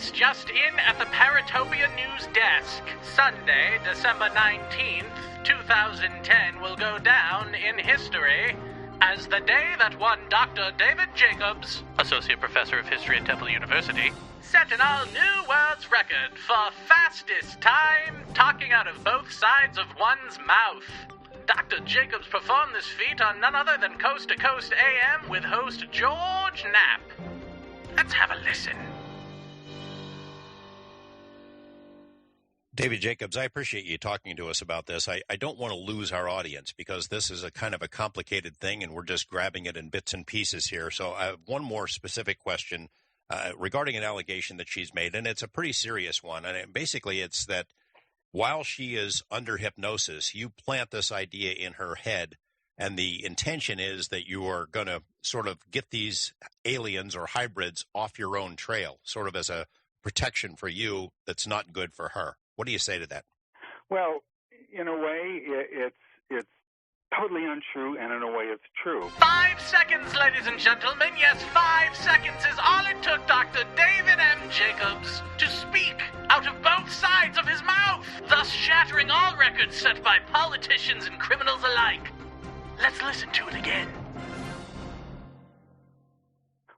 This just in at the Paratopia news desk. Sunday, December 19th, 2010 will go down in history as the day that one Dr. David Jacobs, Associate Professor of History at Temple University, set an all-new world's record for fastest time talking out of both sides of one's mouth. Dr. Jacobs performed this feat on none other than Coast to Coast AM with host George Knapp. Let's have a listen. David Jacobs, I appreciate you talking to us about this. I don't want to lose our audience because this is a kind of a complicated thing and we're just grabbing it in bits and pieces here. So I have one more specific question regarding an allegation that she's made, and it's a pretty serious one. And basically it's that while she is under hypnosis, you plant this idea in her head, and the intention is that you are going to sort of get these aliens or hybrids off your own trail, sort of as a protection for you that's not good for her. What do you say to that? Well, in a way, it's totally untrue, and in a way, it's true. 5 seconds, ladies and gentlemen. Yes, 5 seconds is all it took Dr. David M. Jacobs to speak out of both sides of his mouth, thus shattering all records set by politicians and criminals alike. Let's listen to it again.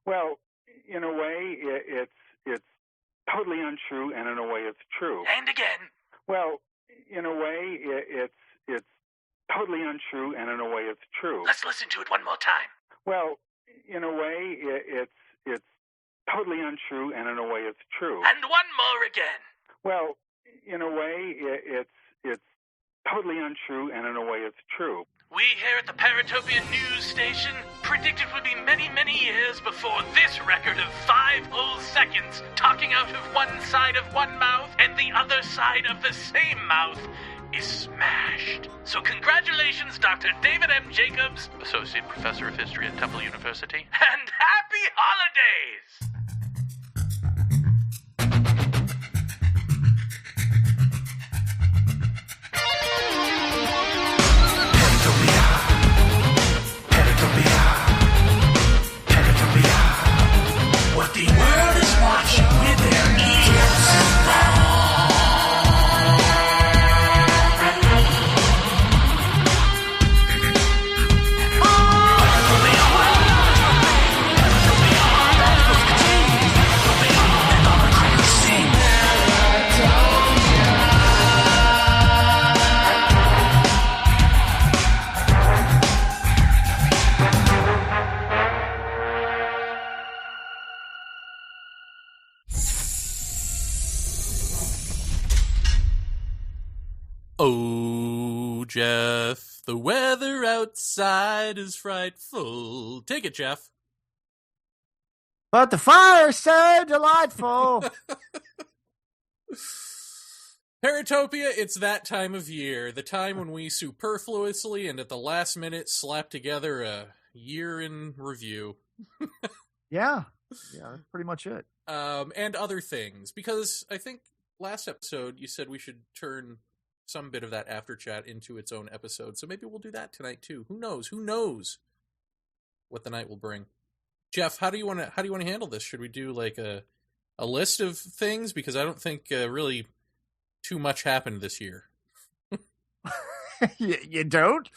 Well, in a way, it's totally untrue, and in a way, it's true. And again. Well, in a way, it's totally untrue, and in a way, it's true. Let's listen to it one more time. Well, in a way, it's totally untrue, and in a way, it's true. And one more again. Well, in a way, it's totally untrue, and in a way, it's true. We here at the Paratopia news station predict it will be many, many years before this record of 5 whole seconds talking out of one side of one mouth and the other side of the same mouth is smashed. So congratulations, Dr. David M. Jacobs, Associate Professor of History at Temple University, and happy holidays! What the world is watching with their ears. Oh, Jeff, the weather outside is frightful. Take it, Jeff. But the fire's so delightful. Paratopia, it's that time of year, the time when we superfluously and at the last minute slap together a year in review. Yeah, that's pretty much it. And other things, because I think last episode you said we should turn some bit of that after chat into its own episode, so maybe we'll do that tonight too. Who knows what the night will bring. Jeff, how do you want to handle this? Should we do like a list of things, because I don't think really too much happened this year. You don't?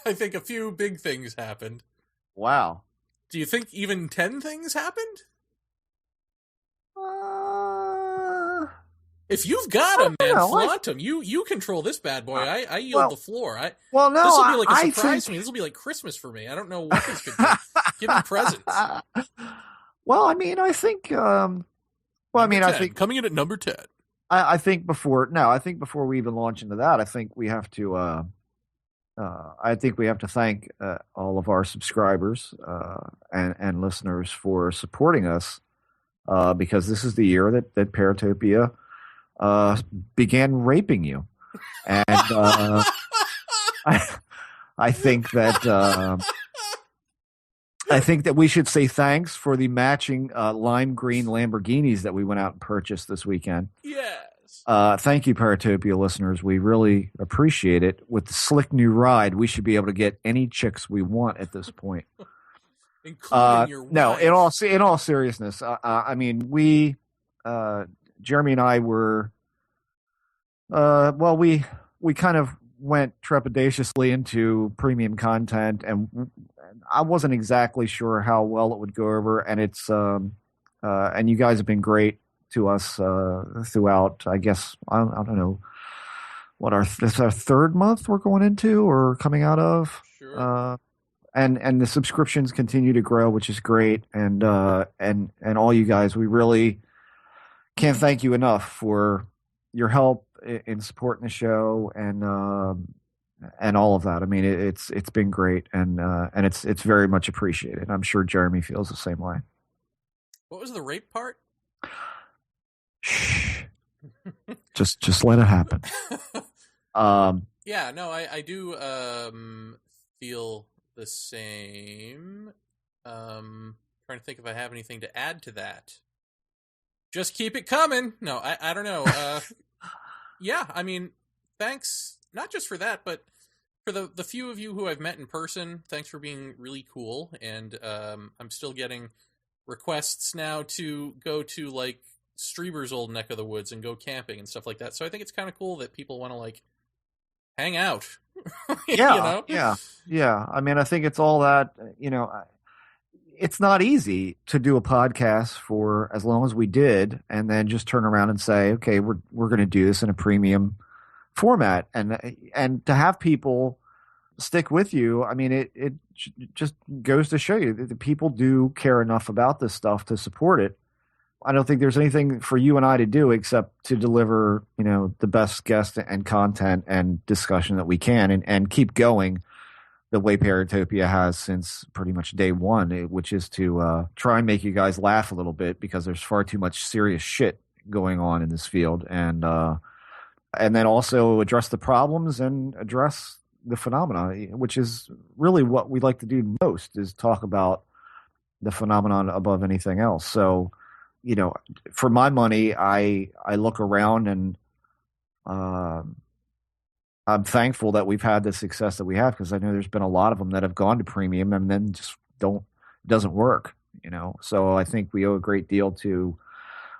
I think a few big things happened. Wow. Do you think even 10 things happened? If you've got them, man, flaunt them. You control this bad boy. I yield the floor. This will be like a surprise to me. This will be like Christmas for me. I don't know what this could be. Give me presents. Well, I mean, I think. I think coming in at number 10. I think before we even launch into that, I think we have to. I think we have to thank all of our subscribers and listeners for supporting us, because this is the year that Paratopia began raping you, and I think that we should say thanks for the matching lime green Lamborghinis that we went out and purchased this weekend. Yes. Thank you, Paratopia listeners. We really appreciate it. With the slick new ride, we should be able to get any chicks we want at this point. Including your wife. No, in all seriousness, I mean, we Jeremy and I were, we kind of went trepidatiously into premium content, and I wasn't exactly sure how well it would go over. And and you guys have been great to us throughout. I guess I don't know what this is our third month we're going into or coming out of. Sure. And the subscriptions continue to grow, which is great. And all you guys, we really can't thank you enough for your help in supporting the show and all of that. I mean, it's been great, and it's very much appreciated. I'm sure Jeremy feels the same way. What was the rape part? Shh. just let it happen. Yeah, no, I do feel the same. Trying to think if I have anything to add to that. Just keep it coming. No, I don't know. Yeah, I mean, thanks, not just for that, but for the few of you who I've met in person, thanks for being really cool. And I'm still getting requests now to go to, like, Strieber's old neck of the woods and go camping and stuff like that. So I think it's kind of cool that people want to, like, hang out. Yeah, yeah. I mean, I think it's all that, it's not easy to do a podcast for as long as we did and then just turn around and say, okay, we're going to do this in a premium format. And to have people stick with you, I mean, it just goes to show you that people do care enough about this stuff to support it. I don't think there's anything for you and I to do except to deliver, the best guest and content and discussion that we can and keep going the way Paratopia has since pretty much day one, which is to try and make you guys laugh a little bit because there's far too much serious shit going on in this field. And then also address the problems and address the phenomena, which is really what we like to do most, is talk about the phenomenon above anything else. So, for my money, I look around and I'm thankful that we've had the success that we have, because I know there's been a lot of them that have gone to premium and then just doesn't work, So I think we owe a great deal to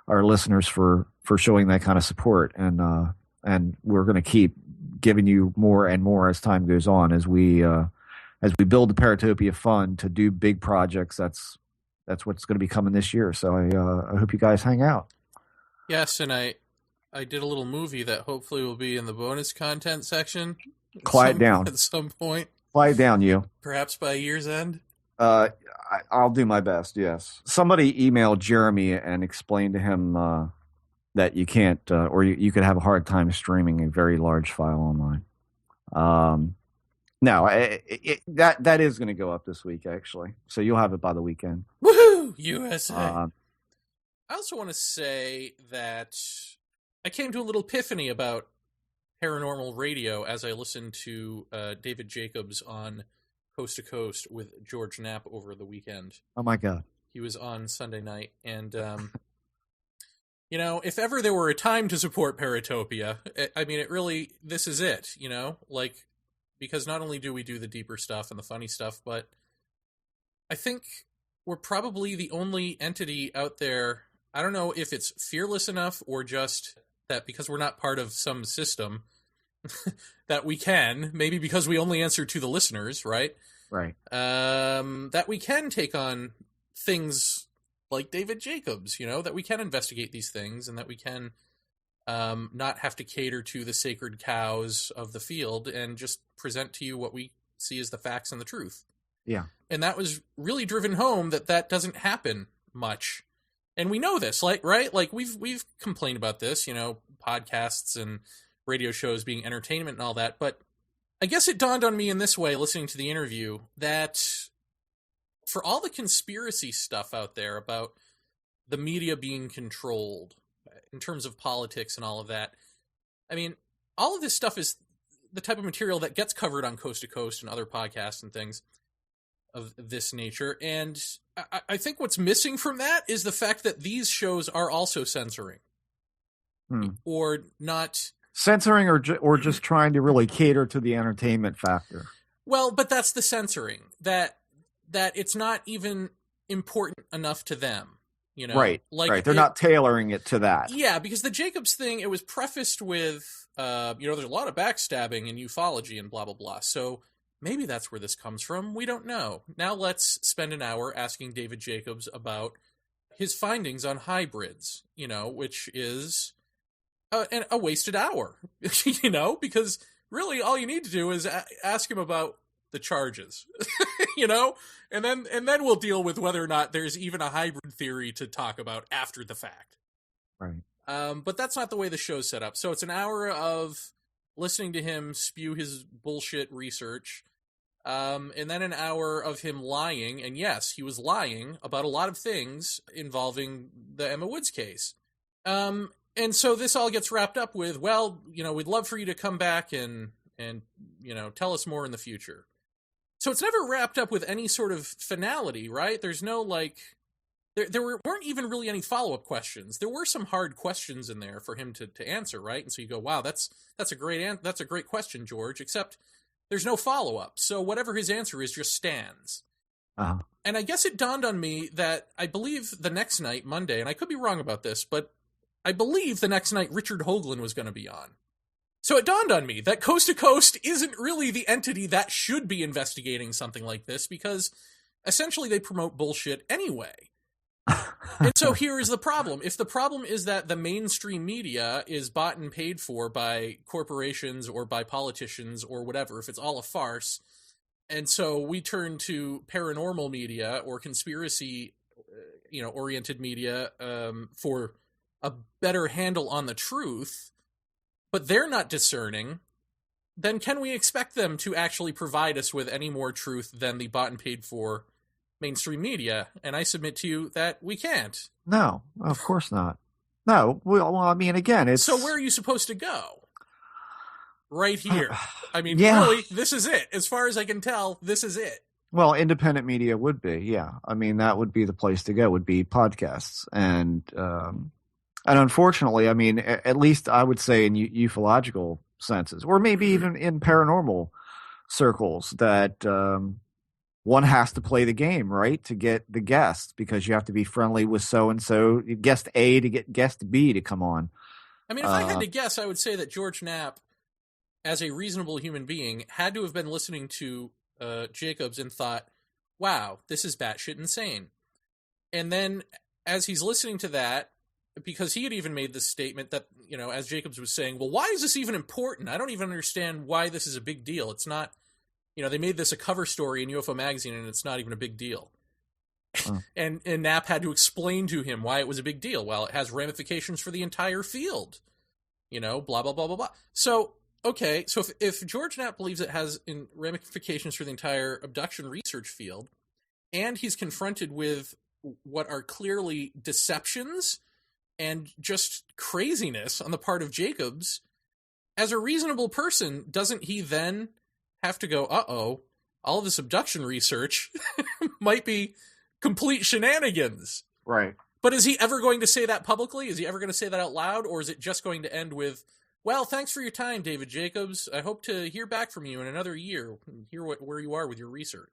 our listeners for showing that kind of support, and we're going to keep giving you more and more as time goes on as we build the Paratopia Fund to do big projects. That's what's going to be coming this year. So I hope you guys hang out. Yes, and I did a little movie that hopefully will be in the bonus content section. Quiet down. At some point. Quiet down, you. Perhaps by year's end. I'll do my best, yes. Somebody emailed Jeremy and explained to him that you can't, or you could have a hard time streaming a very large file online. No, that is going to go up this week, actually. So you'll have it by the weekend. Woohoo! USA! I also want to say that I came to a little epiphany about paranormal radio as I listened to David Jacobs on Coast to Coast with George Knapp over the weekend. Oh, my God. He was on Sunday night. And, if ever there were a time to support Paratopia, I mean, this is it, because not only do we do the deeper stuff and the funny stuff, but I think we're probably the only entity out there. I don't know if it's fearless enough or just that because we're not part of some system that we can, maybe because we only answer to the listeners, right? Right. That we can take on things like David Jacobs, that we can investigate these things and that we can not have to cater to the sacred cows of the field and just present to you what we see as the facts and the truth. Yeah. And that was really driven home that doesn't happen much. And we know this, right? Like we've complained about this, podcasts and radio shows being entertainment and all that. But I guess it dawned on me in this way, listening to the interview, that for all the conspiracy stuff out there about the media being controlled in terms of politics and all of that, I mean, all of this stuff is the type of material that gets covered on Coast to Coast and other podcasts and things of this nature. And I think what's missing from that is the fact that these shows are also censoring. Or not censoring, or just trying to really cater to the entertainment factor. Well, but that's the censoring, that it's not even important enough to them. Right. Like right. They're not tailoring it to that. Yeah, because the Jacobs thing, it was prefaced with, there's a lot of backstabbing in ufology and blah, blah, blah. So maybe that's where this comes from. We don't know. Now let's spend an hour asking David Jacobs about his findings on hybrids, which is a wasted hour, because really all you need to do is ask him about the charges, and then we'll deal with whether or not there's even a hybrid theory to talk about after the fact. Right. But that's not the way the show's set up. So it's an hour of listening to him spew his bullshit research, and then an hour of him lying. And yes, he was lying about a lot of things involving the Emma Woods case. And so this all gets wrapped up with, well, we'd love for you to come back and tell us more in the future. So it's never wrapped up with any sort of finality, right? There's no, there weren't even really any follow-up questions. There were some hard questions in there for him to answer, right? And so you go, wow, that's a great question, George, except there's no follow-up. So whatever his answer is just stands. Uh-huh. And I guess it dawned on me that I believe the next night, Monday, and I could be wrong about this, but I believe the next night Richard Hoagland was going to be on. So it dawned on me that Coast to Coast isn't really the entity that should be investigating something like this, because essentially they promote bullshit anyway. And so here is the problem. If the problem is that the mainstream media is bought and paid for by corporations or by politicians or whatever, if it's all a farce, and so we turn to paranormal media or conspiracy, oriented media for a better handle on the truth, but they're not discerning, then can we expect them to actually provide us with any more truth than the bought and paid for mainstream media? And I submit to you that we can't. No, of course not. No, well, I mean, again, it's... So where are you supposed to go? Right here. I mean, yeah. Really, this is it. As far as I can tell, this is it. Well, independent media would be, yeah. I mean, that would be the place to go, would be podcasts. And unfortunately, I mean, at least I would say in ufological senses, or maybe even in paranormal circles, that one has to play the game, right, to get the guests, because you have to be friendly with so-and-so, guest A to get guest B to come on. I mean, if I had to guess, I would say that George Knapp, as a reasonable human being, had to have been listening to Jacobs and thought, wow, this is batshit insane. And then as he's listening to that, because he had even made this statement that, as Jacobs was saying, well, why is this even important? I don't even understand why this is a big deal. It's not, they made this a cover story in UFO Magazine and it's not even a big deal. And Knapp had to explain to him why it was a big deal. Well, it has ramifications for the entire field, blah, blah, blah, blah, blah. So, okay, so if George Knapp believes it has ramifications for the entire abduction research field, and he's confronted with what are clearly deceptions and just craziness on the part of Jacobs, as a reasonable person, doesn't he then have to go, uh-oh, all of this abduction research might be complete shenanigans? Right. But is he ever going to say that publicly? Is he ever going to say that out loud? Or is it just going to end with, well, thanks for your time, David Jacobs. I hope to hear back from you in another year and hear where you are with your research.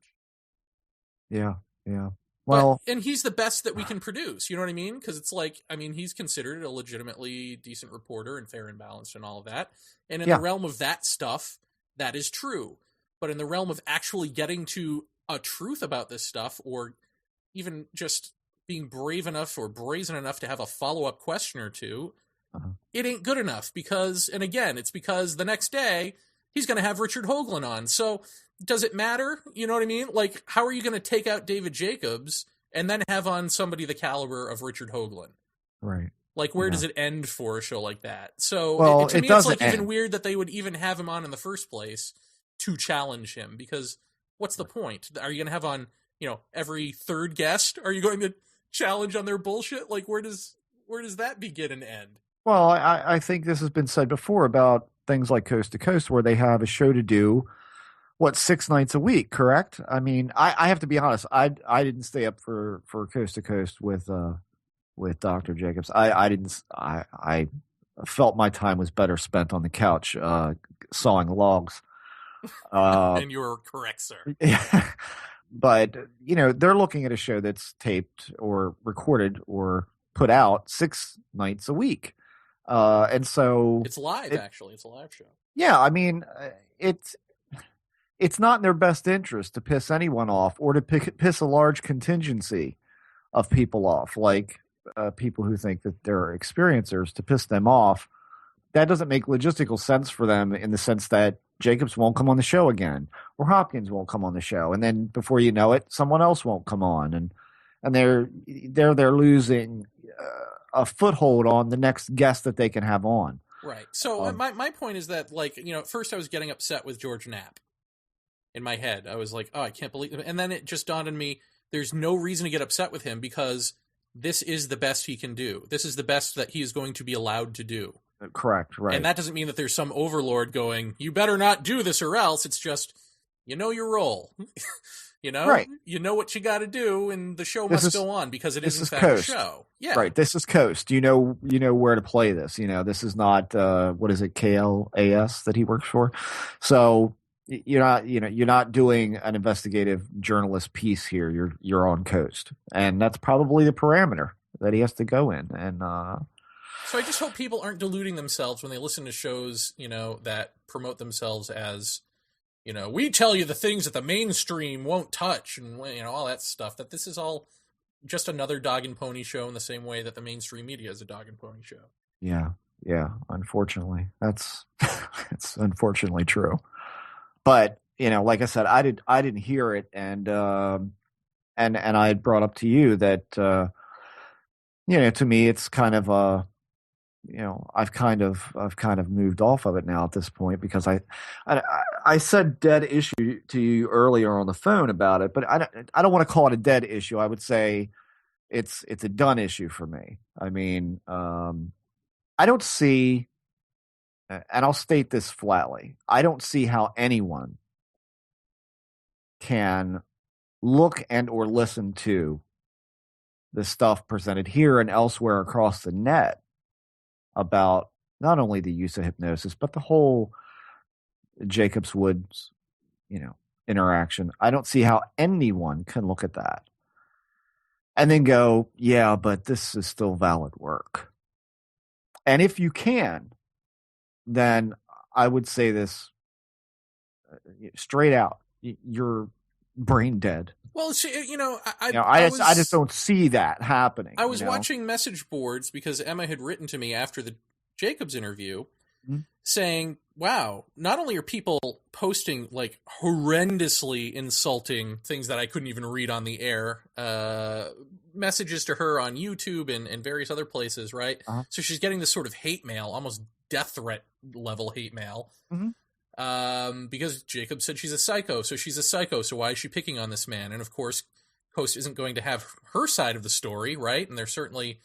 Yeah, yeah. Well, and he's the best that we can produce, you know what I mean? Because it's like, I mean, he's considered a legitimately decent reporter and fair and balanced and all of that. And in the realm of that stuff, that is true. But in the realm of actually getting to a truth about this stuff, or even just being brave enough or brazen enough to have a follow-up question or two, it ain't good enough. Because, and again, it's because the next day he's going to have Richard Hoagland on. So does it matter? You know what I mean? Like, how are you going to take out David Jacobs and then have on somebody the caliber of Richard Hoagland? Right. Like, where does it end for a show like that? So well, to me, it's like even weird that they would even have him on in the first place to challenge him, because what's the point? Are you going to have on, every third guest? Are you going to challenge on their bullshit? Like, where does that begin and end? Well, I think this has been said before about things like Coast to Coast, where they have a show to do, 6 nights a week, correct? I mean, I have to be honest. I didn't stay up for Coast to Coast with Dr. Jacobs. I felt my time was better spent on the couch sawing logs. And you were correct, sir. Yeah. but they're looking at a show that's taped or recorded or put out 6 nights a week, and so it's live. Actually, it's a live show. Yeah, I mean, it's not in their best interest to piss anyone off or to piss a large contingency of people off, like people who think that they're experiencers, to piss them off. That doesn't make logistical sense for them, in the sense that Jacobs won't come on the show again, or Hopkins won't come on the show, and then before you know it, someone else won't come on, and they're losing a foothold on the next guest that they can have on. Right. So my point is that, like, at first I was getting upset with George Knapp. In my head, I was like, oh, I can't believe it. And then it just dawned on me, there's no reason to get upset with him, because this is the best he can do. This is the best that he is going to be allowed to do. Correct, right. And that doesn't mean that there's some overlord going, you better not do this or else. It's just, your role. Right. You know what you got to do, and the show must go on, because it is in fact Coast. a show. Yeah. Right. This is Coast. You know where to play this. This is not, what is it, KLAS that he works for? So you're not doing an investigative journalist piece here. You're on Coast, and that's probably the parameter that he has to go in. And so I just hope people aren't deluding themselves when they listen to shows, that promote themselves as, we tell you the things that the mainstream won't touch, and all that stuff. That this is all just another dog and pony show, in the same way that the mainstream media is a dog and pony show. Yeah. Unfortunately, it's unfortunately true. But like I said, I didn't hear it, and I had brought up to you that to me it's kind of I've kind of moved off of it now at this point, because I said dead issue to you earlier on the phone about it, but I don't want to call it a dead issue. I would say it's a done issue for me. I mean, I don't see. And I'll state this flatly, I don't see how anyone can look and or listen to the stuff presented here and elsewhere across the net about not only the use of hypnosis, but the whole Jacobs Woods, interaction. I don't see how anyone can look at that and then go, yeah, but this is still valid work. And if you can, then I would say this straight out: you're brain dead. Well, I just don't see that happening. I was watching message boards, because Emma had written to me after the Jacobs interview, saying, "Wow, not only are people posting like horrendously insulting things that I couldn't even read on the air, messages to her on YouTube and various other places, right? Uh-huh. So she's getting this sort of hate mail, almost death threat level hate mail, because Jacob said she's a psycho, so she's a psycho, so why is she picking on this man? And of course, Coast isn't going to have her side of the story, right? And they're certainly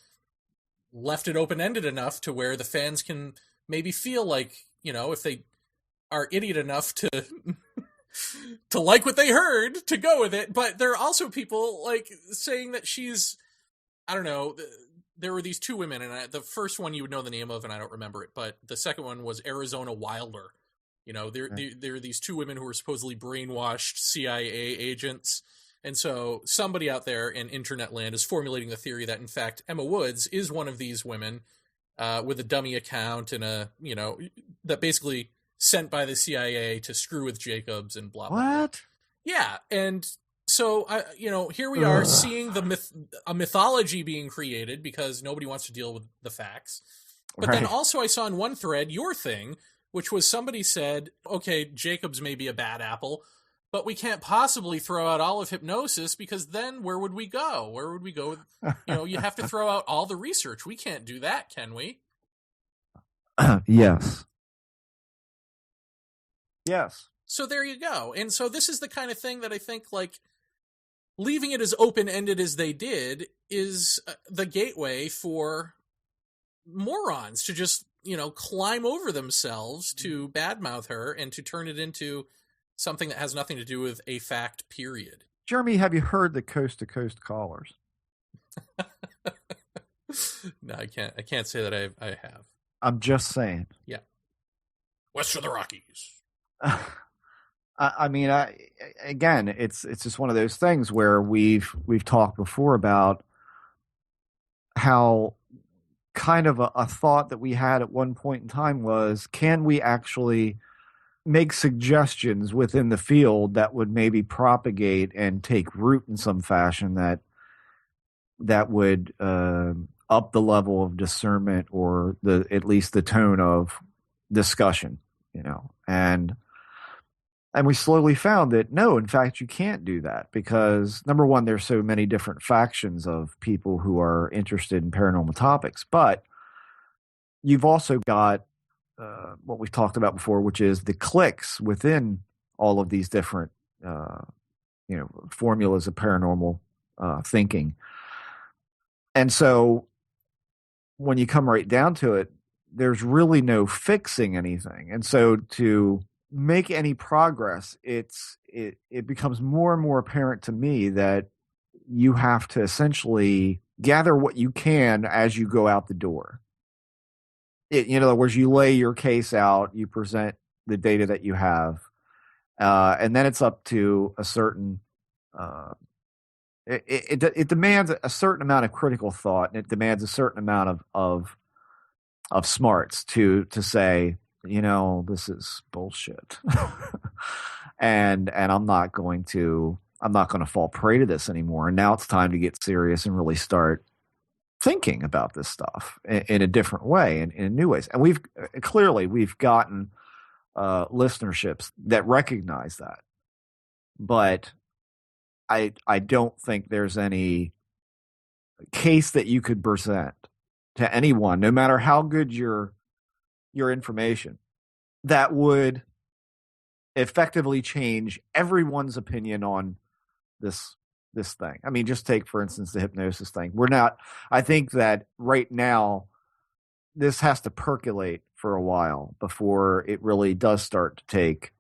left it open-ended enough to where the fans can maybe feel like, if they are idiot enough to to like what they heard, to go with it. But there are also people like saying that she's, I don't know, there were these two women, and the first one you would know the name of, and I don't remember it, but the second one was Arizona Wilder. There are these two women who were supposedly brainwashed CIA agents, and so somebody out there in internet land is formulating the theory that, in fact, Emma Woods is one of these women with a dummy account and that basically sent by the CIA to screw with Jacobs and blah, blah, blah. What? Yeah, and so, here we are seeing a mythology being created because nobody wants to deal with the facts. But then also I saw in one thread your thing, which was somebody said, okay, Jacobs may be a bad apple, but we can't possibly throw out all of hypnosis, because then where would we go? Where would we go? You have to throw out all the research. We can't do that, can we? Yes. Yes. So there you go. And so this is the kind of thing that I think, like, leaving it as open-ended as they did is the gateway for morons to just, climb over themselves to badmouth her and to turn it into something that has nothing to do with a fact, period. Jeremy, have you heard the coast-to-coast callers? No, I can't say that I have. I'm just saying. Yeah. West of the Rockies. Again, it's just one of those things where we've talked before about how kind of a thought that we had at one point in time was, can we actually make suggestions within the field that would maybe propagate and take root in some fashion that would up the level of discernment or at least the tone of discussion, and we slowly found that no, in fact, you can't do that because number one, there's so many different factions of people who are interested in paranormal topics, but you've also got what we've talked about before, which is the cliques within all of these different, formulas of paranormal thinking. And so when you come right down to it, there's really no fixing anything. And so to make any progress, it becomes more and more apparent to me that you have to essentially gather what you can as you go out the door. In other words, you lay your case out, you present the data that you have, and then it's up to a certain. It demands a certain amount of critical thought, and it demands a certain amount of smarts to say, this is bullshit, and I'm not going to fall prey to this anymore. And now it's time to get serious and really start thinking about this stuff in a different way and in new ways. And we've gotten listenerships that recognize that, but I don't think there's any case that you could present to anyone, no matter how good your information, that would effectively change everyone's opinion on this thing. I mean, just take, for instance, the hypnosis thing. I think that right now, this has to percolate for a while before it really does start to take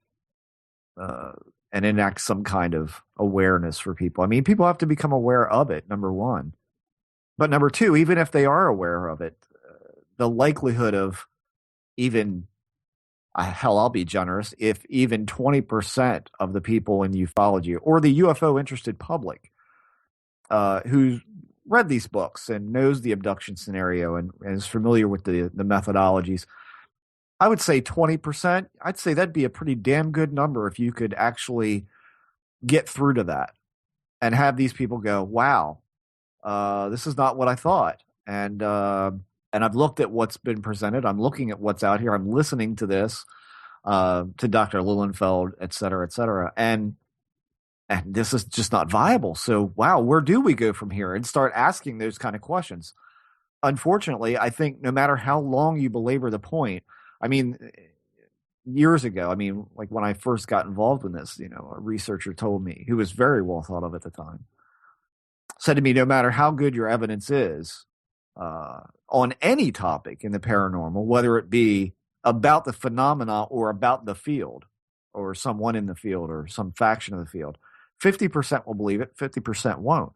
and enact some kind of awareness for people. I mean, people have to become aware of it, number one. But number two, even if they are aware of it, the likelihood of even, I'll be generous, if even 20% of the people in ufology or the UFO interested public who's read these books and knows the abduction scenario and is familiar with the methodologies, I would say 20%. I'd say that'd be a pretty damn good number if you could actually get through to that and have these people go, wow, this is not what I thought. And I've looked at what's been presented. I'm looking at what's out here. I'm listening to this, to Dr. Lilienfeld, et cetera, and this is just not viable. So, wow, where do we go from here? And start asking those kind of questions. Unfortunately, I think no matter how long you belabor the point, I mean, years ago, like when I first got involved in this, a researcher told me, who was very well thought of at the time, said to me, no matter how good your evidence is on any topic in the paranormal, whether it be about the phenomena or about the field or someone in the field or some faction of the field, 50% will believe it, 50% won't.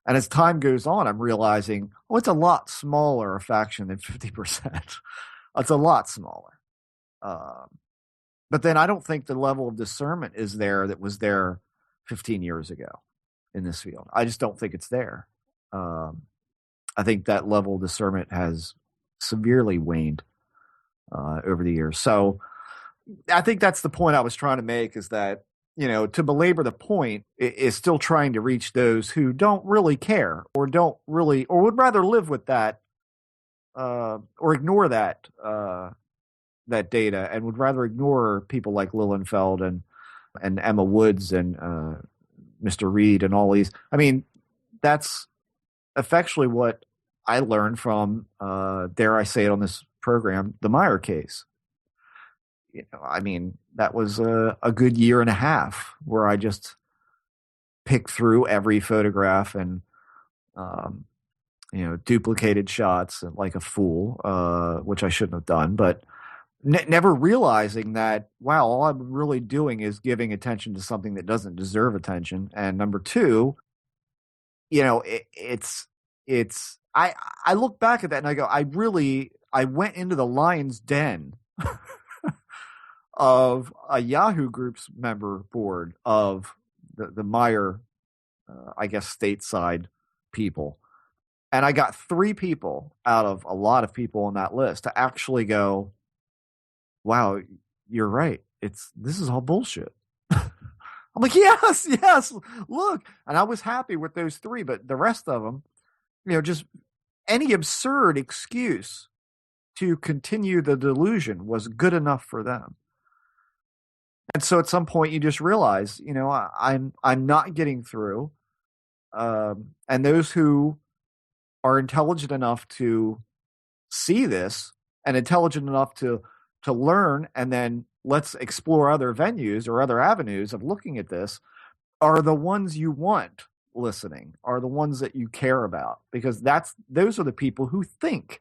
And as time goes on, I'm realizing, it's a lot smaller a faction than 50%. It's a lot smaller. But then I don't think the level of discernment is there that was there 15 years ago in this field. I just don't think it's there. I think that level of discernment has severely waned over the years. So I think that's the point I was trying to make, is that, to belabor the point is still trying to reach those who don't really care or would rather live with that or ignore that data, and would rather ignore people like Lilienfeld and Emma Woods and Mr. Reed and all these. I mean, that's effectually what I learned from, dare I say it on this program, the Meyer case. That was a good year and a half where I just picked through every photograph and, duplicated shots like a fool, which I shouldn't have done, but never realizing that, wow, all I'm really doing is giving attention to something that doesn't deserve attention. And number two, I look back at that and I go, I went into the lion's den of a Yahoo Group's member board of the Meyer, I guess, stateside people. And I got 3 people out of a lot of people on that list to actually go, wow, you're right. This is all bullshit. I'm like, yes, look. And I was happy with those 3, but the rest of them, just any absurd excuse to continue the delusion was good enough for them. And so at some point you just realize, I'm not getting through. And those who are intelligent enough to see this and intelligent enough to learn, and then let's explore other venues or other avenues of looking at this, are the ones you want listening, are the ones that you care about, because those are the people who think.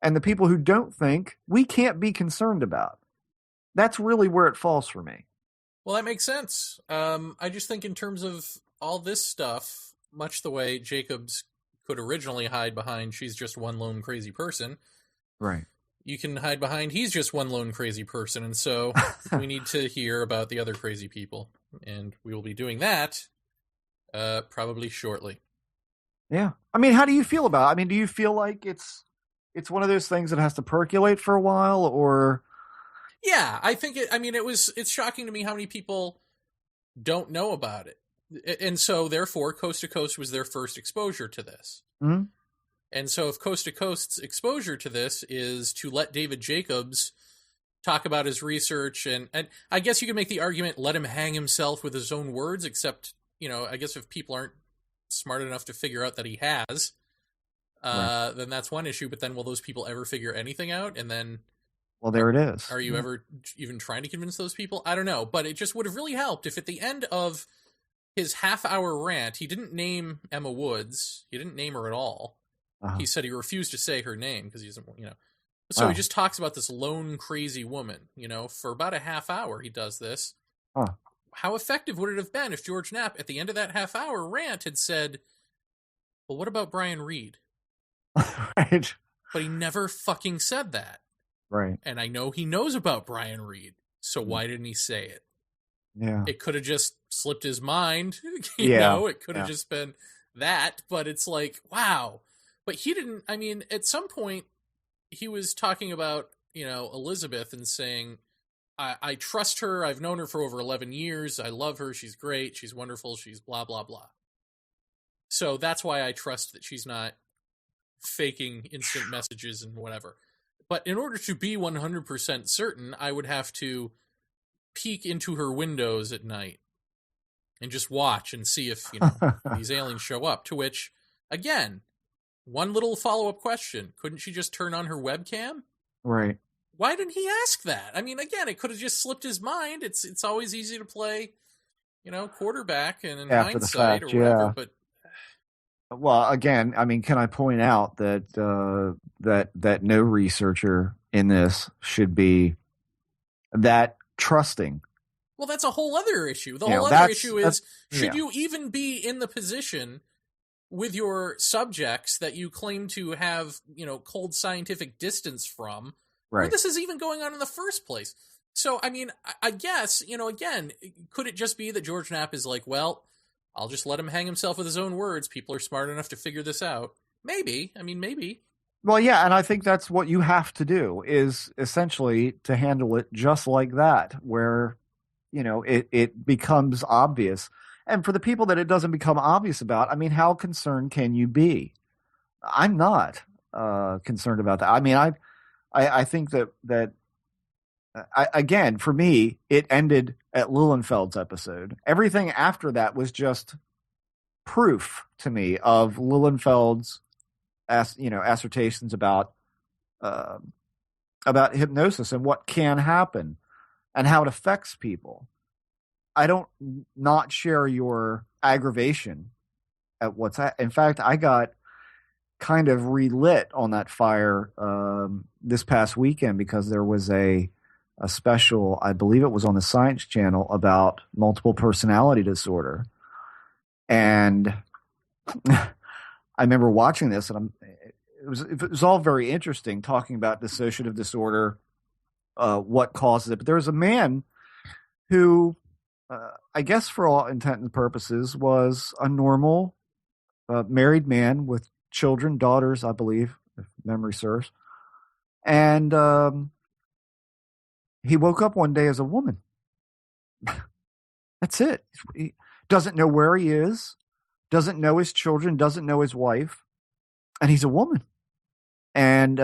And the people who don't think, we can't be concerned about. That's really where it falls for me. Well, that makes sense. I just think in terms of all this stuff, much the way Jacobs could originally hide behind she's just one lone crazy person. Right. You can hide behind he's just one lone crazy person. And so we need to hear about the other crazy people. And we will be doing that probably shortly. Yeah. I mean, how do you feel about it? I mean, do you feel like it's one of those things that has to percolate for a while, or? Yeah, I think it's shocking to me how many people don't know about it. And so, therefore, Coast to Coast was their first exposure to this. Mm-hmm. And so if Coast to Coast's exposure to this is to let David Jacobs talk about his research, and I guess you could make the argument, let him hang himself with his own words, except, I guess if people aren't smart enough to figure out that he has, right, then that's one issue. But then will those people ever figure anything out? And then... Well, there it is. Are you ever even trying to convince those people? I don't know. But it just would have really helped if at the end of his half-hour rant, he didn't name Emma Woods. He didn't name her at all. Uh-huh. He said he refused to say her name because he doesn't, So he just talks about this lone crazy woman, for about a half hour he does this. How effective would it have been if George Knapp at the end of that half-hour rant had said, well, what about Brian Reed? Right. But he never fucking said that. Right. And I know he knows about Brian Reed, so why didn't he say it? Yeah. It could have just slipped his mind, it could have just been that, but it's like, wow. But he didn't, at some point, he was talking about, Elizabeth and saying, I trust her, I've known her for over 11 years, I love her, she's great, she's wonderful, she's blah, blah, blah. So that's why I trust that she's not faking instant messages and whatever. But in order to be 100% certain, I would have to peek into her windows at night and just watch and see if, these aliens show up. To which, again, one little follow-up question. Couldn't she just turn on her webcam? Right. Why didn't he ask that? Again, it could have just slipped his mind. It's always easy to play, quarterback and in after hindsight the fact, or whatever, but... Well, again, can I point out that that no researcher in this should be that trusting? Well, that's a whole other issue. The whole other issue is, should you even be in the position with your subjects that you claim to have, cold scientific distance from, where this is even going on in the first place? So, I guess, again, could it just be that George Knapp is like, well, I'll just let him hang himself with his own words. People are smart enough to figure this out. Maybe. Maybe. Well, yeah, and I think that's what you have to do, is essentially to handle it just like that, where, it becomes obvious. And for the people that it doesn't become obvious about, how concerned can you be? I'm not concerned about that. I think that again, for me, it ended at Lilienfeld's episode. Everything after that was just proof to me of Lilienfeld's, assertions about hypnosis and what can happen and how it affects people. I don't not share your aggravation at what's in fact, I got kind of relit on that fire this past weekend because there was a special, I believe it was on the Science Channel, about multiple personality disorder. And I remember watching this, and it was all very interesting, talking about dissociative disorder what causes it. But there was a man who, I guess for all intent and purposes, was a normal married man with children, daughters, I believe, if memory serves. And he woke up one day as a woman. That's it. He doesn't know where he is, doesn't know his children, doesn't know his wife, and he's a woman. And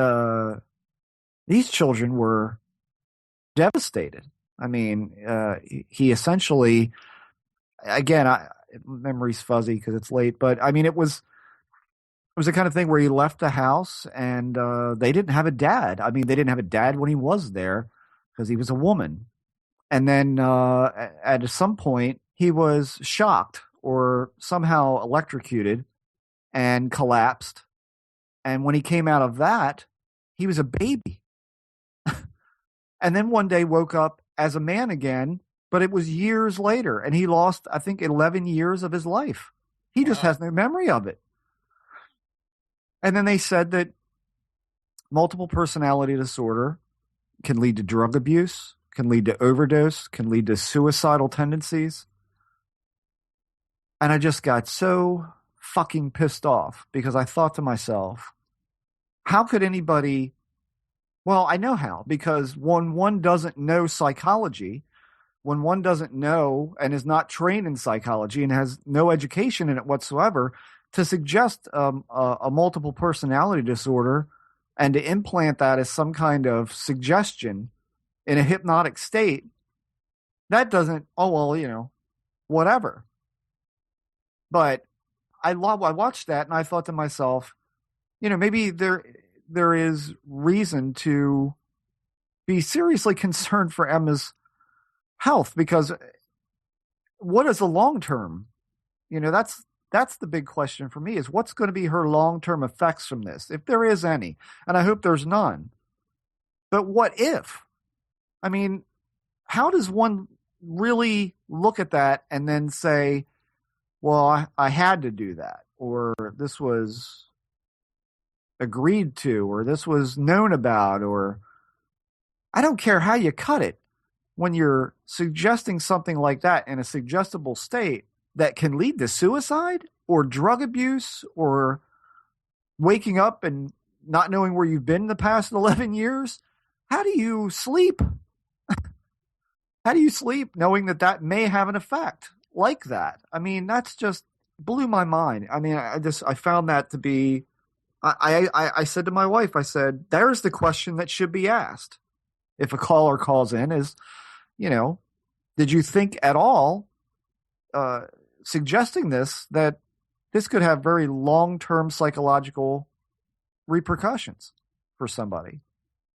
these children were devastated. I mean, he essentially, again, memory's fuzzy because it's late, but I mean, it was the kind of thing where he left the house and they didn't have a dad. I mean, they didn't have a dad when he was there because he was a woman. And then at some point, he was shocked or somehow electrocuted and collapsed. And when he came out of that, he was a baby. And then one day woke up as a man again, but it was years later. And he lost, I think, 11 years of his life. He just has no memory of it. And then they said that multiple personality disorder can lead to drug abuse, can lead to overdose, can lead to suicidal tendencies. And I just got so fucking pissed off because I thought to myself, how could anybody... Well, I know how, because when one doesn't know psychology, when one doesn't know and is not trained in psychology and has no education in it whatsoever, to suggest a multiple personality disorder and to implant that as some kind of suggestion in a hypnotic state, that doesn't, whatever. But I watched that and I thought to myself, maybe there is reason to be seriously concerned for Emma's health, because what is the long term? That's the big question for me, is what's going to be her long-term effects from this, if there is any, and I hope there's none. But what if? I mean, how does one really look at that and then say, well, I had to do that, or this was agreed to, or this was known about, or I don't care how you cut it. When you're suggesting something like that in a suggestible state that can lead to suicide or drug abuse or waking up and not knowing where you've been the past 11 years, how do you sleep? How do you sleep knowing that may have an effect like that? I mean, that's just blew my mind. I mean, I found that to be, I said to my wife, I said, there's the question that should be asked. If a caller calls in is, did you think at all, suggesting that this could have very long-term psychological repercussions for somebody?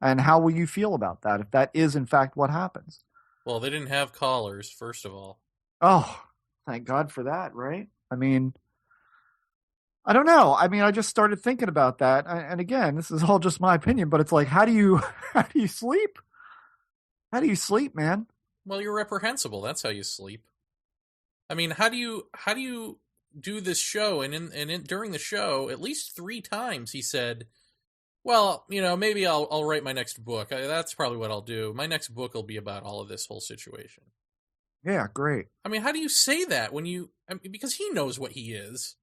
And how will you feel about that if that is in fact what happens? Well, they didn't have callers, first of all. Oh, thank God for that, right? I mean, I don't know. I mean, I just started thinking about that. And again, this is all just my opinion, but it's like, how do you sleep? How do you sleep, man? Well, you're reprehensible. That's how you sleep. I mean, how do you do this show? And during the show, at least 3 times he said, well, maybe I'll write my next book. That's probably what I'll do. My next book will be about all of this whole situation. Yeah, great. I mean, how do you say that because he knows what he is,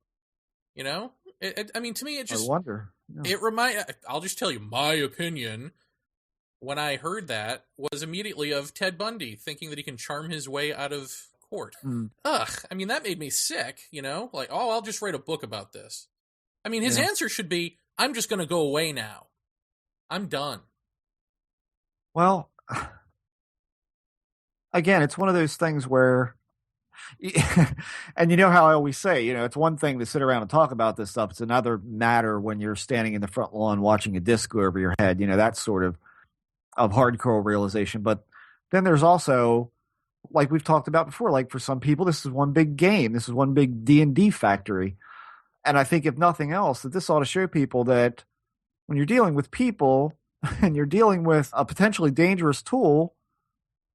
I mean, to me, it just, I wonder. Yeah. I'll just tell you my opinion. When I heard that, was immediately of Ted Bundy, thinking that he can charm his way out of court. Ugh, I mean, that made me sick, like, oh, I'll just write a book about this. I mean, his answer should be, I'm just going to go away now. I'm done. Well, again, it's one of those things where, and how I always say, it's one thing to sit around and talk about this stuff. It's another matter when you're standing in the front lawn watching a disc go over your head, that sort of hardcore realization. But then there's also, like we've talked about before, like for some people, this is one big game. This is one big D&D factory. And I think if nothing else, that this ought to show people that when you're dealing with people and you're dealing with a potentially dangerous tool,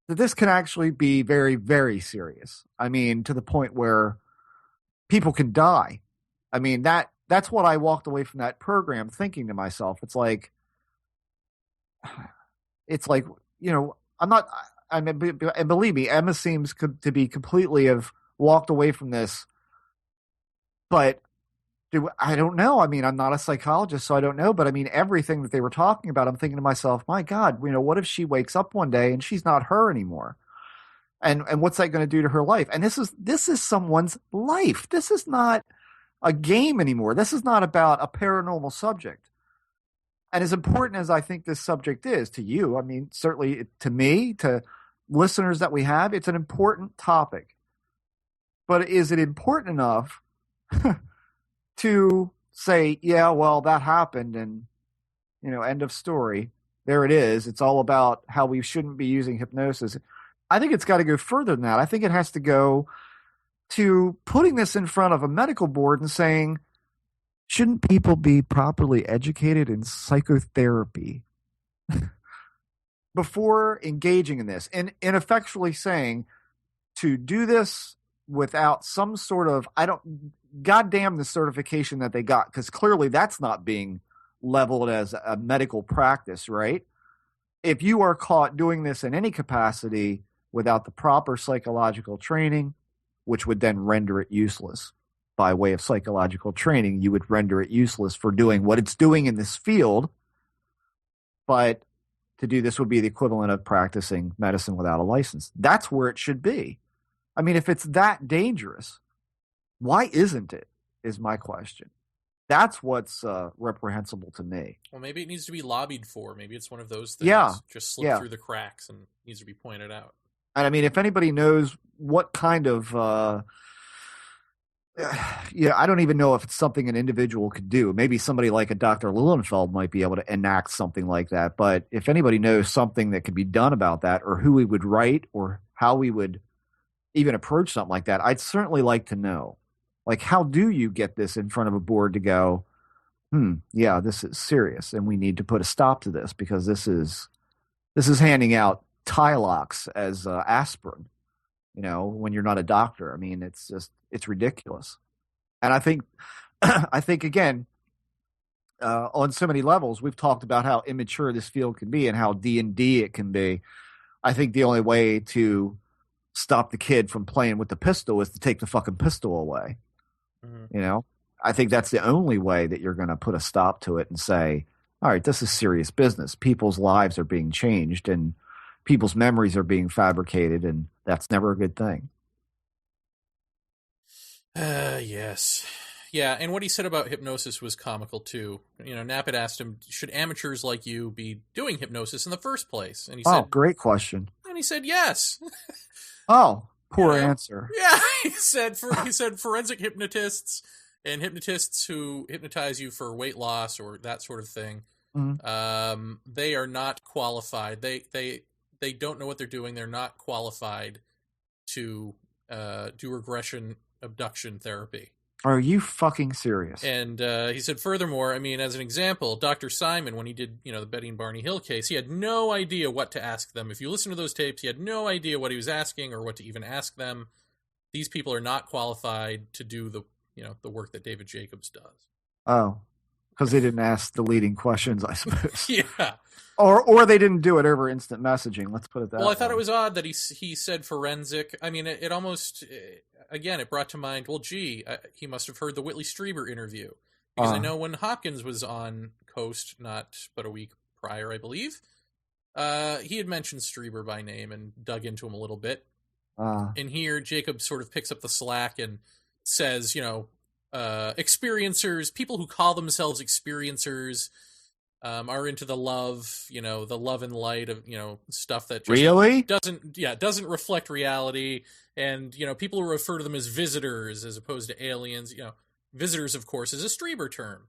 that this can actually be very, very serious. I mean, to the point where people can die. I mean, that's what I walked away from that program thinking to myself. It's like, I'm not. I mean, and believe me, Emma seems to be completely have walked away from this. But I don't know. I mean, I'm not a psychologist, so I don't know. But I mean, everything that they were talking about, I'm thinking to myself, my God, what if she wakes up one day and she's not her anymore? And what's that going to do to her life? And this is someone's life. This is not a game anymore. This is not about a paranormal subject. And as important as I think this subject is to you, I mean, certainly to me, to listeners that we have, it's an important topic. But is it important enough to say, yeah, well, that happened and, end of story. There it is. It's all about how we shouldn't be using hypnosis. I think it's got to go further than that. I think it has to go to putting this in front of a medical board and saying, shouldn't people be properly educated in psychotherapy before engaging in this? And effectually saying to do this without some sort of, goddamn the certification that they got, because clearly that's not being leveled as a medical practice, right? If you are caught doing this in any capacity without the proper psychological training, which would then render it useless. By way of psychological training, you would render it useless for doing what it's doing in this field. But to do this would be the equivalent of practicing medicine without a license. That's where it should be. I mean, if it's that dangerous, why isn't it, is my question. That's what's reprehensible to me. Well, maybe it needs to be lobbied for. Maybe it's one of those things just slip through the cracks and needs to be pointed out. And I mean, if anybody knows what kind of, I don't even know if it's something an individual could do. Maybe somebody like a Dr. Lilienfeld might be able to enact something like that. But if anybody knows something that could be done about that, or who we would write, or how we would even approach something like that, I'd certainly like to know. Like, how do you get this in front of a board to go, yeah, this is serious, and we need to put a stop to this, because this is handing out Tylox as aspirin, when you're not a doctor. I mean, it's ridiculous. And I think again, on so many levels, we've talked about how immature this field can be and how D&D it can be. I think the only way to stop the kid from playing with the pistol is to take the fucking pistol away. Mm-hmm. I think that's the only way that you're going to put a stop to it and say, all right, this is serious business. People's lives are being changed and people's memories are being fabricated, and that's never a good thing. Yes. Yeah, and what he said about hypnosis was comical, too. Knapp had asked him, should amateurs like you be doing hypnosis in the first place? And he said, great question. And he said, yes. Oh, poor answer. Yeah, he said forensic hypnotists and hypnotists who hypnotize you for weight loss or that sort of thing, they are not qualified. They don't know what they're doing. They're not qualified to do regression abduction therapy. Are you fucking serious? And he said, furthermore, I mean, as an example, Dr. Simon, when he did, the Betty and Barney Hill case, he had no idea what to ask them. If you listen to those tapes, he had no idea what he was asking or what to even ask them. These people are not qualified to do the work that David Jacobs does. Oh, because they didn't ask the leading questions, I suppose. Yeah. Or they didn't do it over instant messaging. Let's put it that way. Well, I thought it was odd that he said forensic. I mean, it almost, again, it brought to mind, well, gee, he must have heard the Whitley Strieber interview. Because I know when Hopkins was on Coast, not but a week prior, I believe, he had mentioned Strieber by name and dug into him a little bit. And here, Jacob sort of picks up the slack and says, experiencers, people who call themselves experiencers, are into the love, the love and light of, stuff that just really doesn't reflect reality. And, people who refer to them as visitors as opposed to aliens, visitors, of course, is a Strieber term.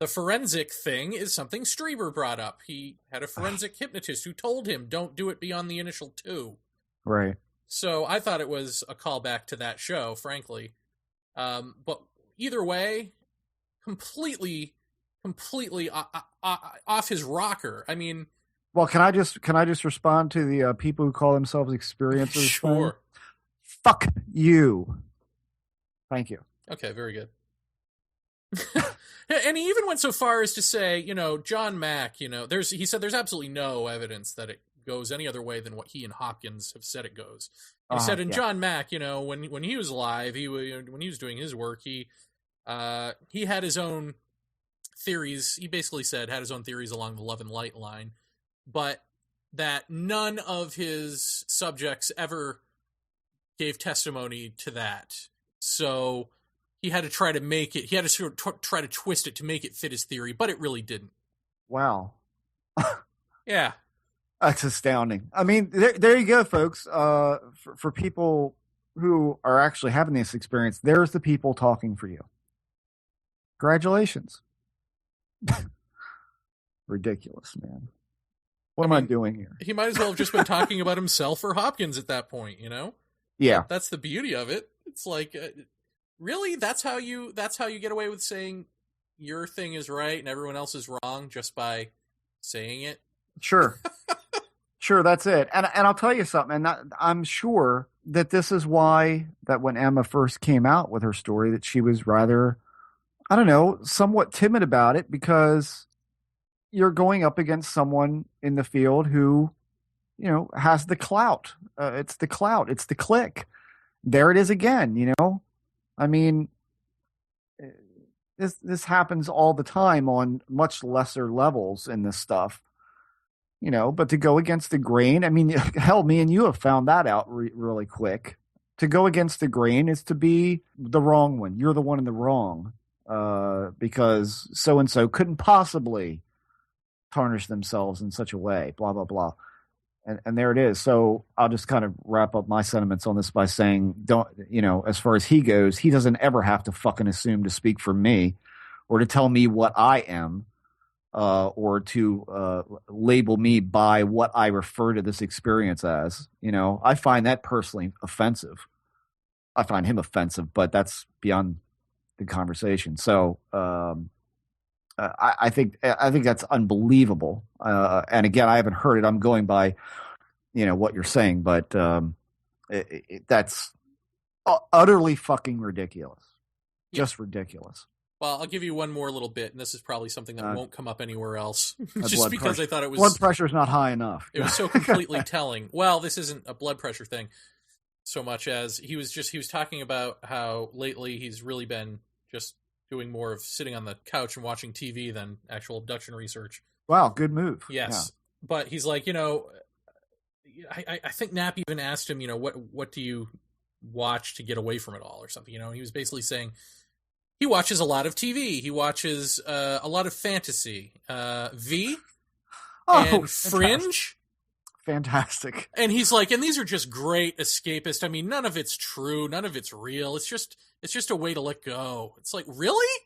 The forensic thing is something Strieber brought up. He had a forensic hypnotist who told him, don't do it beyond the initial 2. Right. So I thought it was a callback to that show, frankly. But either way, completely off his rocker. I mean, well, can I just respond to the people who call themselves experiencers? Sure. Thing? Fuck you. Thank you. Okay, very good. And he even went so far as to say, John Mack, he said there's absolutely no evidence that goes any other way than what he and Hopkins have said it goes. He said, and John Mack, when he was alive, when he was doing his work, he had his own theories. He basically had his own theories along the love and light line, but that none of his subjects ever gave testimony to that. So he had to try to make it, he had to sort of try to twist it to make it fit his theory, but it really didn't. Wow. Yeah. That's astounding. I mean, there you go, folks. For people who are actually having this experience, there's the people talking for you. Congratulations. Ridiculous, man. What am I doing here? He might as well have just been talking about himself or Hopkins at that point, Yeah. That's the beauty of it. It's like, really? That's how you get away with saying your thing is right and everyone else is wrong just by saying it? Sure. Sure, that's it. And I'll tell you something, and I'm sure that this is why that when Emma first came out with her story that she was rather, I don't know, somewhat timid about it, because you're going up against someone in the field who, has the clout. It's the clout. It's the click. There it is again, I mean, this happens all the time on much lesser levels in this stuff. But to go against the grain, I mean, hell, me and you have found that out really quick. To go against the grain is to be the wrong one. You're the one in the wrong, because so-and-so couldn't possibly tarnish themselves in such a way, blah, blah, blah. And there it is. So I'll just kind of wrap up my sentiments on this by saying, as far as he goes, he doesn't ever have to fucking assume to speak for me or to tell me what I am. Or to label me by what I refer to this experience as. I find that personally offensive. I find him offensive, but that's beyond the conversation. So I think that's unbelievable. And again, I haven't heard it. I'm going by, what you're saying, but that's utterly fucking ridiculous. Yeah. Just ridiculous. Well, I'll give you one more little bit, and this is probably something that won't come up anywhere else. Just because pressure. I thought it was... Blood pressure's not high enough. It was so completely telling. Well, this isn't a blood pressure thing so much as he was talking about how lately he's really been just doing more of sitting on the couch and watching TV than actual abduction research. Wow, good move. Yes. Yeah. But he's like, I think Knapp even asked him, what do you watch to get away from it all or something, and he was basically saying... He watches a lot of TV. He watches a lot of fantasy. V and Fringe. Fantastic. And he's like, and these are just great escapist. I mean, none of it's true. None of it's real. It's just a way to let go. It's like, really?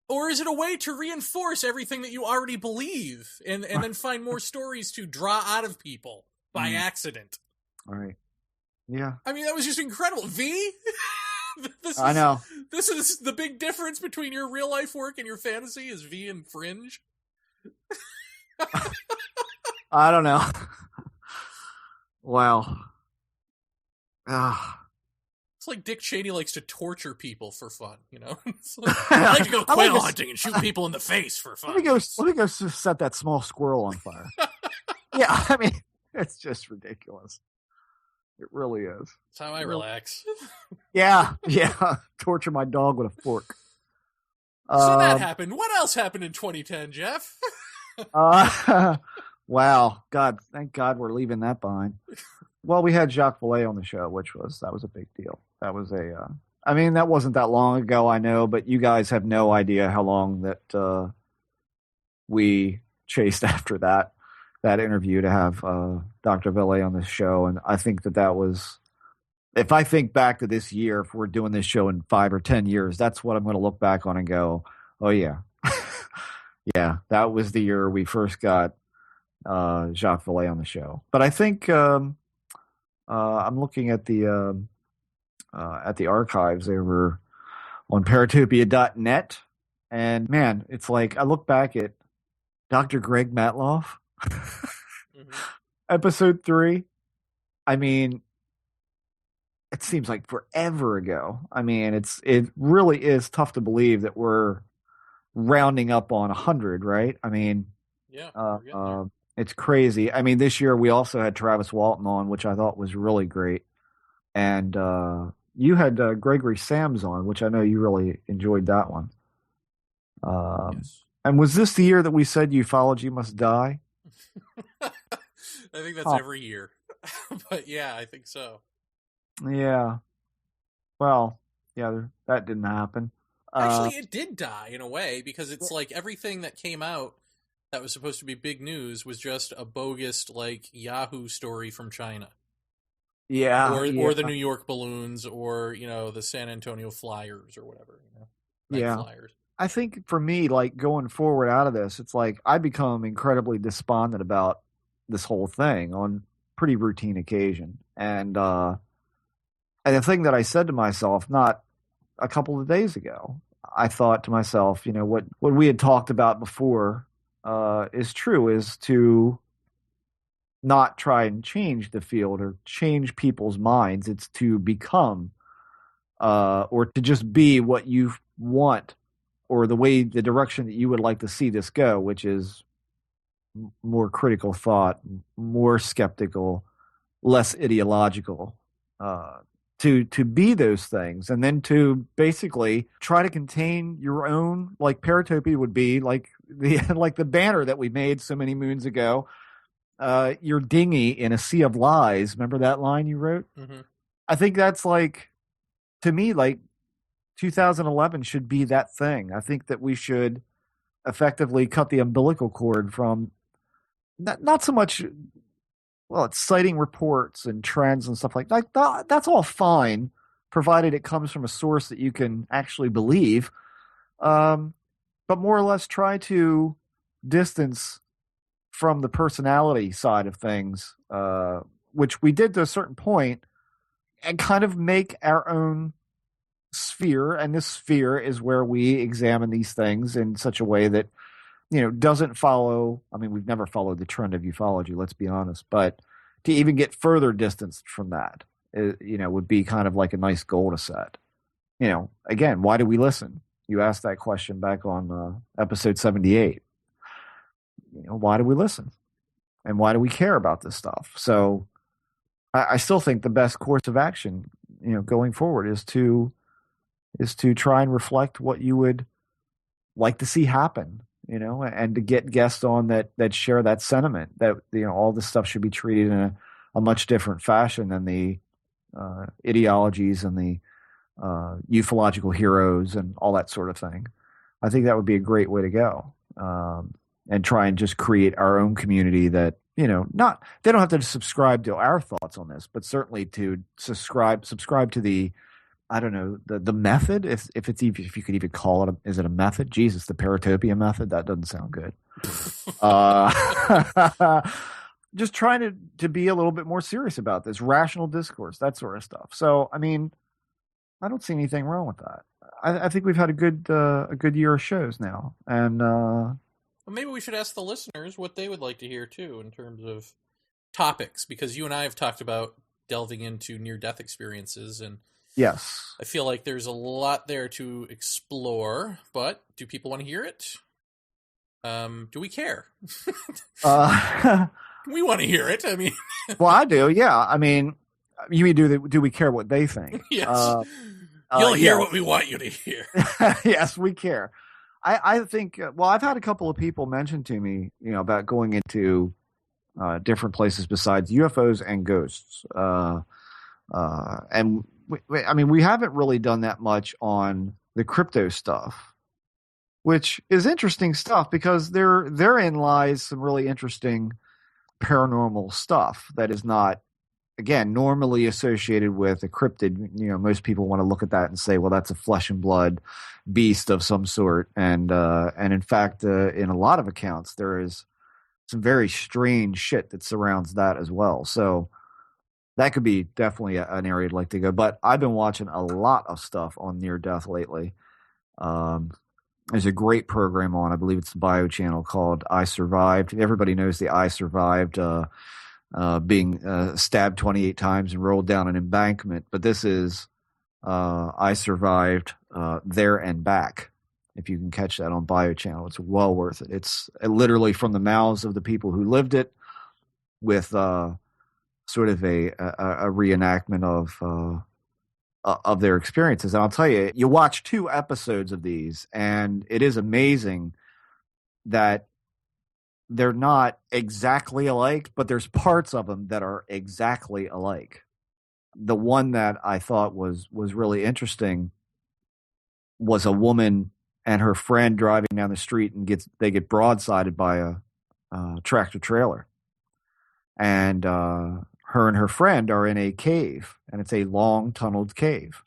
Or is it a way to reinforce everything that you already believe and then find more stories to draw out of people by accident? All right. Yeah. I mean, that was just incredible. V? I know. This is the big difference between your real life work and your fantasy is V and Fringe. I don't know. Wow. It's like Dick Cheney likes to torture people for fun, It's like, I like to go quail hunting and shoot people in the face for fun. Let me go set that small squirrel on fire. Yeah, I mean, it's just ridiculous. It really is. That's how I relax. Yeah. Torture my dog with a fork. So that happened. What else happened in 2010, Jeff? Wow. God, thank God we're leaving that behind. Well, we had Jacques Vallée on the show, that was a big deal. That was that wasn't that long ago, I know, but you guys have no idea how long that we chased after that interview to have Dr. Vallée on the show. And I think that was, if I think back to this year, if we're doing this show in 5 or 10 years, that's what I'm going to look back on and go, oh yeah. Yeah, that was the year we first got Jacques Vallée on the show. But I think I'm looking at the archives over on paratopia.net, and man, it's like I look back at Dr. Greg Matloff. Episode 3. I mean, it seems like forever ago. I mean, it really is tough to believe that we're rounding up on 100, right? I mean, yeah, It's crazy. I mean, this year we also had Travis Walton on, which I thought was really great. And you had Gregory Sams on, which I know you really enjoyed that one. Yes. And was this the year that we said ufology must die? I think that's every year. But yeah, I think so. Yeah. Well, yeah, that didn't happen. Actually, it did die in a way, because it's like everything that came out that was supposed to be big news was just a bogus, like, Yahoo story from China. Yeah. Or the New York balloons, or, the San Antonio Flyers, or whatever, Night Flyers. I think for me, like, going forward out of this, it's like I become incredibly despondent about this whole thing on pretty routine occasion. And the thing that I said to myself, not a couple of days ago, I thought to myself, what we had talked about before is true, is to not try and change the field or change people's minds. It's to become or to just be what you want, or the direction that you would like to see this go, which is more critical thought, more skeptical, less ideological, to be those things, and then to basically try to contain your own, like Paratopia would be, like the banner that we made so many moons ago, your dinghy in a sea of lies. Remember that line you wrote? Mm-hmm. I think that's to me, 2011 should be that thing. I think that we should effectively cut the umbilical cord from not so much, well, it's citing reports and trends and stuff like that. That's all fine, provided it comes from a source that you can actually believe. But more or less try to distance from the personality side of things, which we did to a certain point, and kind of make our own sphere. And this sphere is where we examine these things in such a way that, doesn't follow. I mean, we've never followed the trend of ufology, let's be honest, but to even get further distanced from that, would be kind of like a nice goal to set. Again, why do we listen? You asked that question back on episode 78. Why do we listen? And why do we care about this stuff? So I still think the best course of action, going forward is to try and reflect what you would like to see happen, and to get guests on that share that sentiment, that, all this stuff should be treated in a much different fashion than the ideologies and the ufological heroes and all that sort of thing. I think that would be a great way to go. And try and just create our own community that, they don't have to subscribe to our thoughts on this, but certainly to subscribe to the, I don't know, the method, if you could even call it, is it a method? Jesus, the Paratopia method? That doesn't sound good. Just trying to be a little bit more serious about this, rational discourse, that sort of stuff. So, I mean, I don't see anything wrong with that. I think we've had a good year of shows now, and well, maybe we should ask the listeners what they would like to hear too in terms of topics, because you and I have talked about delving into near-death experiences, and yes, I feel like there's a lot there to explore. But do people want to hear it? Do we care? We want to hear it. I mean, well, I do. Yeah, I mean, you mean do we care what they think? Yes. You'll hear what we want you to hear. Yes, we care. I think, well, I've had a couple of people mention to me, about going into different places besides UFOs and ghosts. And we haven't really done that much on the crypto stuff, which is interesting stuff, because therein lies some really interesting paranormal stuff that is not, again, normally associated with a cryptid. Most people want to look at that and say, well, that's a flesh and blood beast of some sort. And in fact, in a lot of accounts, there is some very strange shit that surrounds that as well. So that could be definitely an area I'd like to go. But I've been watching a lot of stuff on near death lately. There's a great program on, I believe it's the Bio channel, called I Survived. Everybody knows the I Survived, being stabbed 28 times and rolled down an embankment. But this is I Survived There and Back. If you can catch that on Bio Channel, it's well worth it. It's literally from the mouths of the people who lived it, with sort of a reenactment of their experiences. And I'll tell you, you watch 2 episodes of these, and it is amazing that they're not exactly alike, but there's parts of them that are exactly alike. The one that I thought was really interesting was a woman and her friend driving down the street, and they get broadsided by a tractor trailer. And her and her friend are in a cave, and it's a long tunneled cave.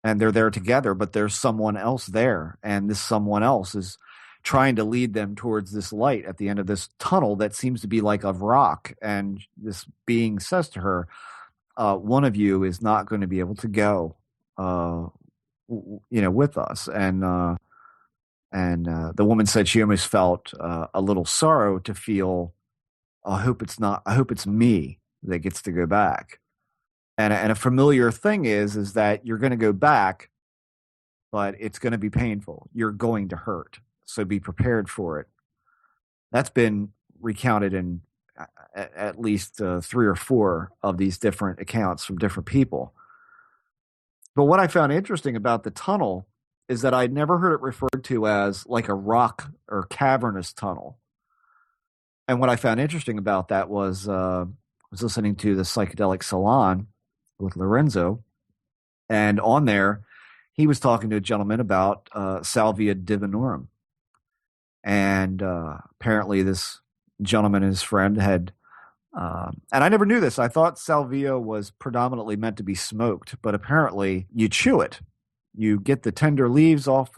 And they're there together, but there's someone else there, and this someone else is trying to lead them towards this light at the end of this tunnel that seems to be like of rock. And this being says to her, one of you is not going to be able to go, with us. And the woman said she almost felt a little sorrow to feel, I hope it's me that gets to go back. And a familiar thing is that you're going to go back, but it's going to be painful. You're going to hurt. So be prepared for it. That's been recounted in at least 3 or 4 of these different accounts from different people. But what I found interesting about the tunnel is that I'd never heard it referred to as like a rock or cavernous tunnel. And what I found interesting about that was I was listening to the Psychedelic Salon with Lorenzo, and on there he was talking to a gentleman about Salvia divinorum. And apparently this gentleman and his friend had, and I never knew this. I thought salvia was predominantly meant to be smoked, but apparently you chew it. You get the tender leaves off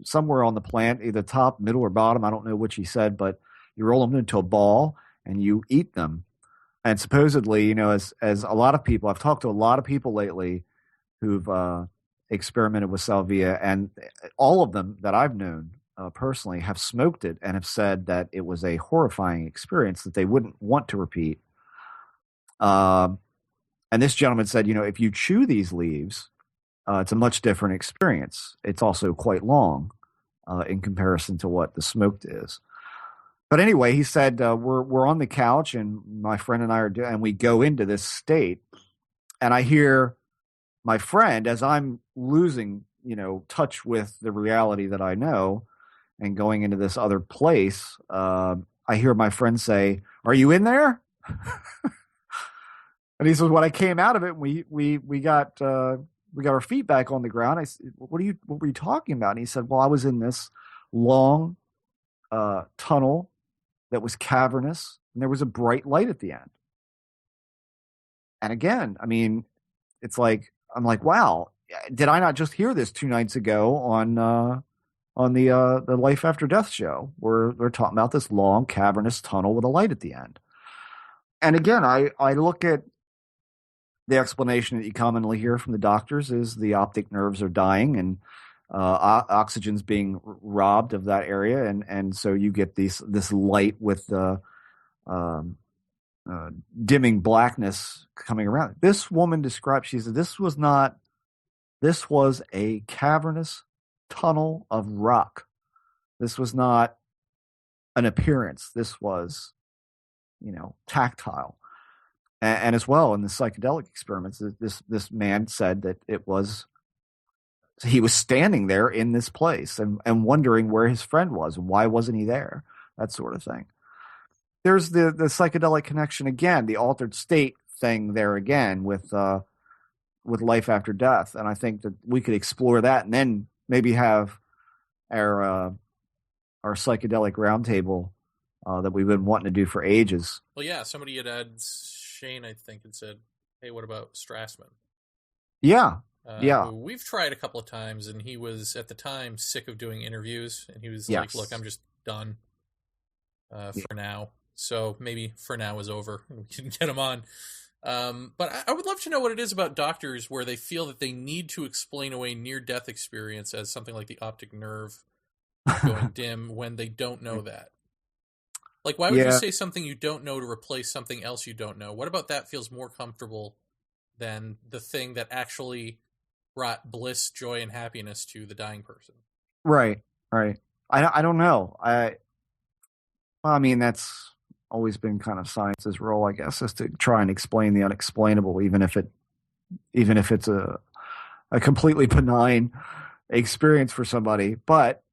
somewhere on the plant, either top, middle, or bottom. I don't know which he said, but you roll them into a ball and you eat them. And supposedly, as a lot of people, I've talked to a lot of people lately who've experimented with salvia, and all of them that I've known personally have smoked it and have said that it was a horrifying experience that they wouldn't want to repeat. And this gentleman said, if you chew these leaves, it's a much different experience. It's also quite long in comparison to what the smoked is. But anyway, he said, we're on the couch, and my friend and I and we go into this state, and I hear my friend, as I'm losing, touch with the reality that I know, and going into this other place, I hear my friend say, "Are you in there?" And he says, "When I came out of it, we got our feet back on the ground." I said, what were you talking about?" And he said, "Well, I was in this long tunnel that was cavernous, and there was a bright light at the end." And again, I mean, it's like, I'm like, wow, did I not just hear this 2 nights ago on the Life After Death show, where they're talking about this long cavernous tunnel with a light at the end? And again, I look at the explanation that you commonly hear from the doctors is the optic nerves are dying, and oxygen's being robbed of that area, and so you get this light with the dimming blackness coming around. This woman described, she said, this was a cavernous tunnel of rock. This was not an appearance. This was, tactile. And as well, in the psychedelic experiments, this man said that he was standing there in this place and wondering where his friend was and why wasn't he there, that sort of thing. There's the psychedelic connection again, the altered state thing there again with Life After Death, and I think that we could explore that and then maybe have our psychedelic roundtable that we've been wanting to do for ages. Well, yeah, somebody had Shane, I think, had said, "Hey, what about Strassman?" Yeah. We've tried a couple of times, and he was at the time sick of doing interviews, and he was like, "Look, I'm just done for now." So maybe for now is over, and we can get him on. But I would love to know what it is about doctors where they feel that they need to explain away near-death experience as something like the optic nerve going dim when they don't know that. Like, why would you say something you don't know to replace something else you don't know? What about that feels more comfortable than the thing that actually brought bliss, joy, and happiness to the dying person? Right. Right. I don't know. I mean, that's always been kind of science's role, I guess, is to try and explain the unexplainable, even if it's a completely benign experience for somebody. But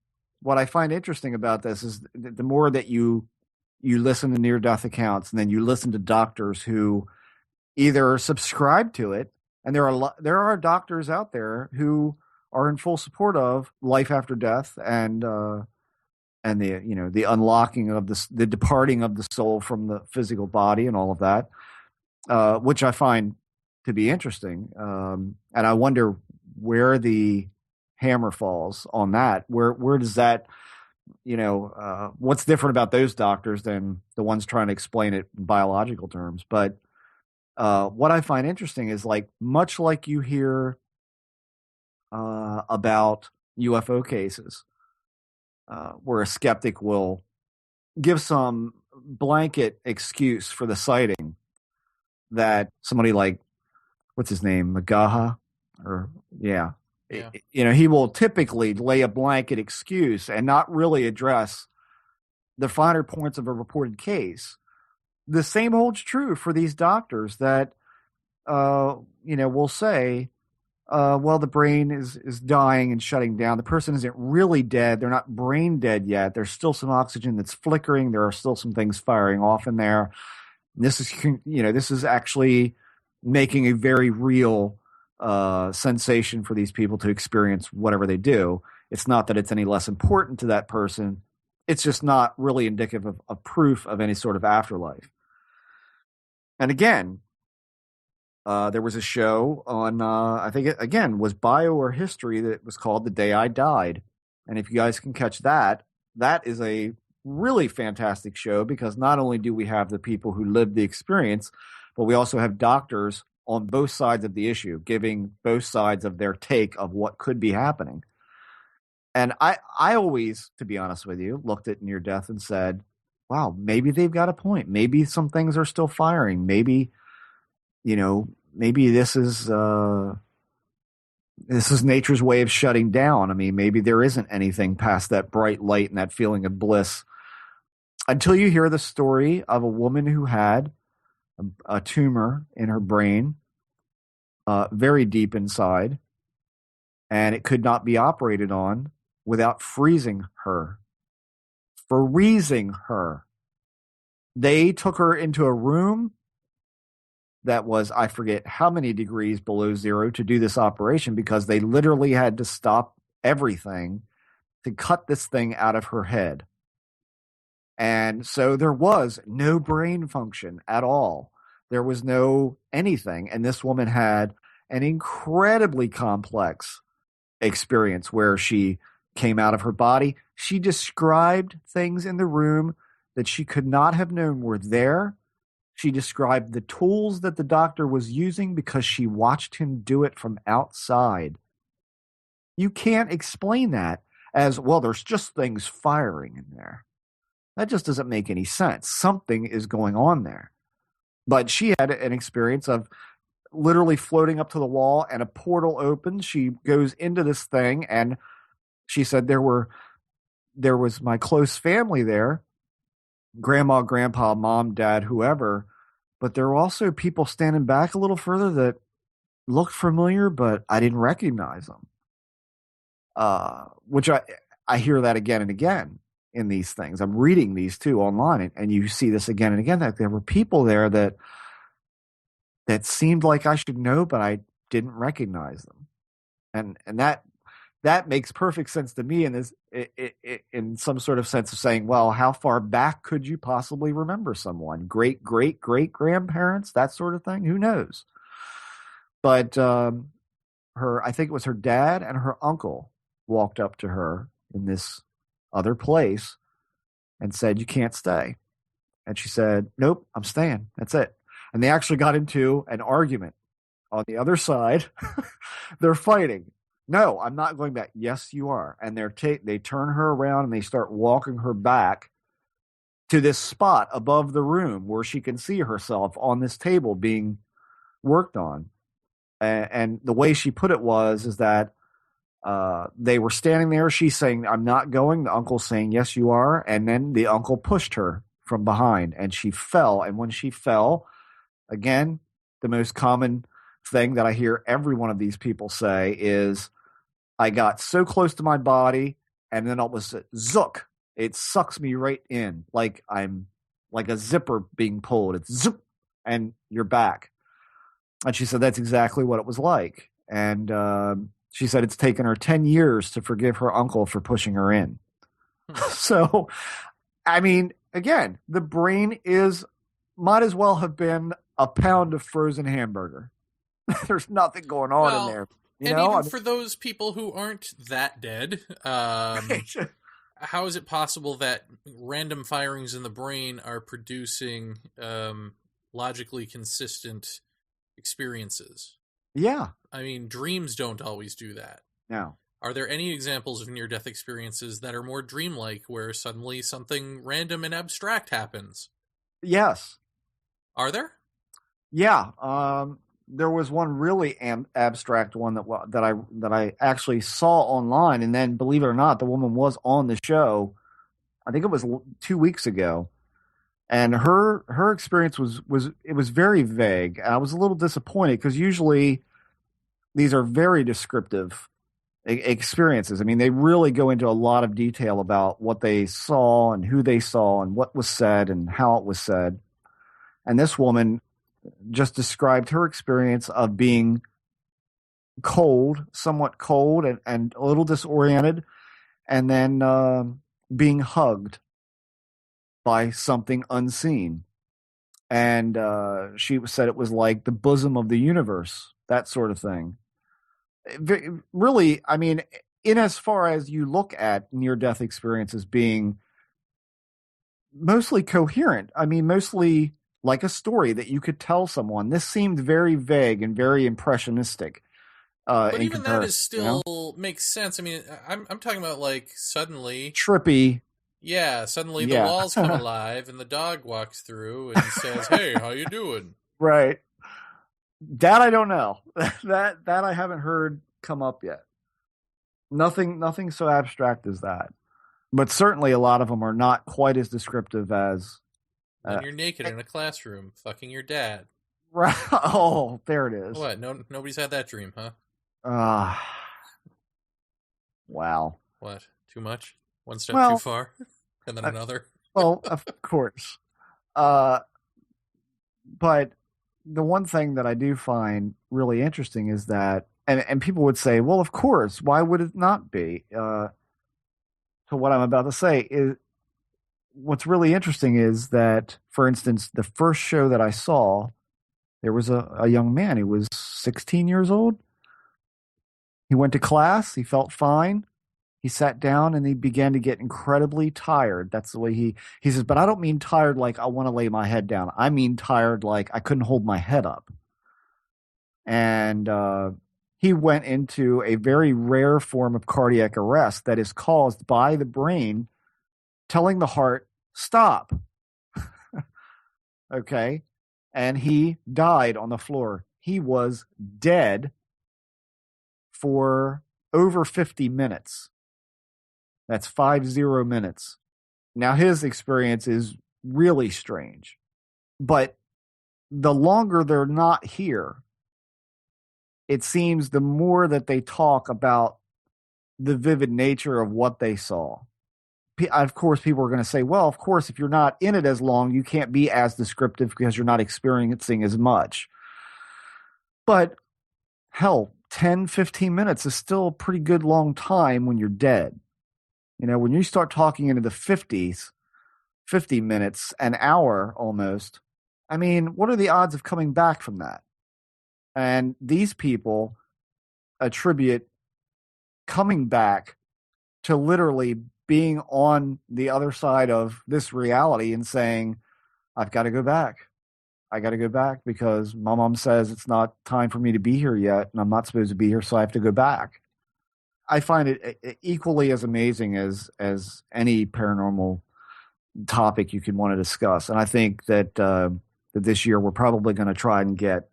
what I find interesting about this is the more that you listen to near-death accounts, and then you listen to doctors who either subscribe to it, and there are doctors out there who are in full support of life after death and the the unlocking of the departing of the soul from the physical body and all of that, which I find to be interesting. And I wonder where the hammer falls on that. Where does that, what's different about those doctors than the ones trying to explain it in biological terms? But what I find interesting is, like, much like you hear about UFO cases, where a skeptic will give some blanket excuse for the sighting, that somebody like, what's his name, Magaha, or yeah. He will typically lay a blanket excuse and not really address the finer points of a reported case. The same holds true for these doctors that, will say, well, the brain is dying and shutting down. The person isn't really dead. They're not brain dead yet. There's still some oxygen that's flickering. There are still some things firing off in there. This is actually making a very real sensation for these people to experience whatever they do. It's not that it's any less important to that person. It's just not really indicative of proof of any sort of afterlife. And again, there was a show on, I think it, again, was bio or history, that was called The Day I Died. And if you guys can catch that, that is a really fantastic show, because not only do we have the people who lived the experience, but we also have doctors on both sides of the issue, giving both sides of their take of what could be happening. And I always, to be honest with you, looked at near death and said, wow, maybe they've got a point. Maybe some things are still firing. Maybe, maybe this is nature's way of shutting down. I mean, maybe there isn't anything past that bright light and that feeling of bliss, until you hear the story of a woman who had a tumor in her brain, very deep inside, and it could not be operated on without freezing her. They took her into a room that was, I forget how many degrees below zero, to do this operation, because they literally had to stop everything to cut this thing out of her head. And so there was no brain function at all. There was no anything. And this woman had an incredibly complex experience where she came out of her body. She described things in the room that she could not have known were there. She described the tools that the doctor was using because she watched him do it from outside. You can't explain that as, well, there's just things firing in there. That just doesn't make any sense. Something is going on there. But she had an experience of literally floating up to the wall, and a portal opens. She goes into this thing, and she said there was my close family there, grandma, grandpa, mom, dad, whoever, but there were also people standing back a little further that looked familiar, but I didn't recognize them. Which I hear that again and again in these things. I'm reading these too online, and you see this again and again, that there were people there that seemed like I should know, but I didn't recognize them. And that makes perfect sense to me, and is in some sort of sense of saying, well, how far back could you possibly remember someone? Great grandparents, that sort of thing? Who knows? But I think it was her dad and her uncle walked up to her in this other place and said, you can't stay. And she said, nope, I'm staying. That's it. And they actually got into an argument on the other side. They're fighting. No, I'm not going back. Yes, you are. And they turn her around and they start walking her back to this spot above the room where she can see herself on this table being worked on. And the way she put it is that They were standing there. She's saying, I'm not going. The uncle's saying, yes, you are. And then the uncle pushed her from behind and she fell. And when she fell, again, the most common thing that I hear every one of these people say is, I got so close to my body and then it was zook. It sucks me right in like I'm like a zipper being pulled. It's zoop and you're back. And she said that's exactly what it was like. And she said it's taken her 10 years to forgive her uncle for pushing her in. So, I mean, again, the brain might as well have been a pound of frozen hamburger. There's nothing going on in there. Even for those people who aren't that dead, how is it possible that random firings in the brain are producing logically consistent experiences? Yeah. I mean, dreams don't always do that. No. Are there any examples of near-death experiences that are more dreamlike, where suddenly something random and abstract happens? Yes. Are there? Yeah. There was one really abstract one that I actually saw online, and then, believe it or not, the woman was on the show. I think it was 2 weeks ago, and her experience was very vague. I was a little disappointed because usually these are very descriptive experiences. I mean, they really go into a lot of detail about what they saw and who they saw and what was said and how it was said. And this woman just described her experience of being somewhat cold and a little disoriented, and then being hugged by something unseen. And she said it was like the bosom of the universe, that sort of thing. Really, I mean, in as far as you look at near-death experiences being mostly coherent, I mean, mostly like a story that you could tell someone. This seemed very vague and very impressionistic. But even that is still makes sense. I mean, I'm talking about like suddenly trippy. Yeah, suddenly the walls come alive and the dog walks through and says, "Hey, how you doing?" Right. That I don't know. that I haven't heard come up yet. Nothing so abstract as that. But certainly a lot of them are not quite as descriptive as. And you're naked in a classroom, fucking your dad. Right. Oh, there it is. What? Nobody's had that dream, huh? Wow. What? Too much? One step too far, and then another. Well, of course. But the one thing that I do find really interesting is that, and people would say, well, of course, why would it not be? So what I'm about to say is, what's really interesting is that, for instance, the first show that I saw, there was a young man. He was 16 years old. He went to class. He felt fine. He sat down and he began to get incredibly tired. That's the way he says, but I don't mean tired like I want to lay my head down. I mean tired like I couldn't hold my head up. And he went into a very rare form of cardiac arrest that is caused by the brain telling the heart, stop. Okay. And he died on the floor. He was dead for over 50 minutes. That's 50 minutes. Now, his experience is really strange. But the longer they're not here, it seems the more that they talk about the vivid nature of what they saw. Of course, people are going to say, well, of course, if you're not in it as long, you can't be as descriptive because you're not experiencing as much. But hell, 10, 15 minutes is still a pretty good long time when you're dead. You know, when you start talking into the 50s, 50 minutes, an hour almost, I mean, what are the odds of coming back from that? And these people attribute coming back to literally being on the other side of this reality and saying, I've got to go back. I got to go back because my mom says it's not time for me to be here yet, and I'm not supposed to be here, so I have to go back. I find it equally as amazing as any paranormal topic you could want to discuss. And I think that, that this year we're probably going to try and get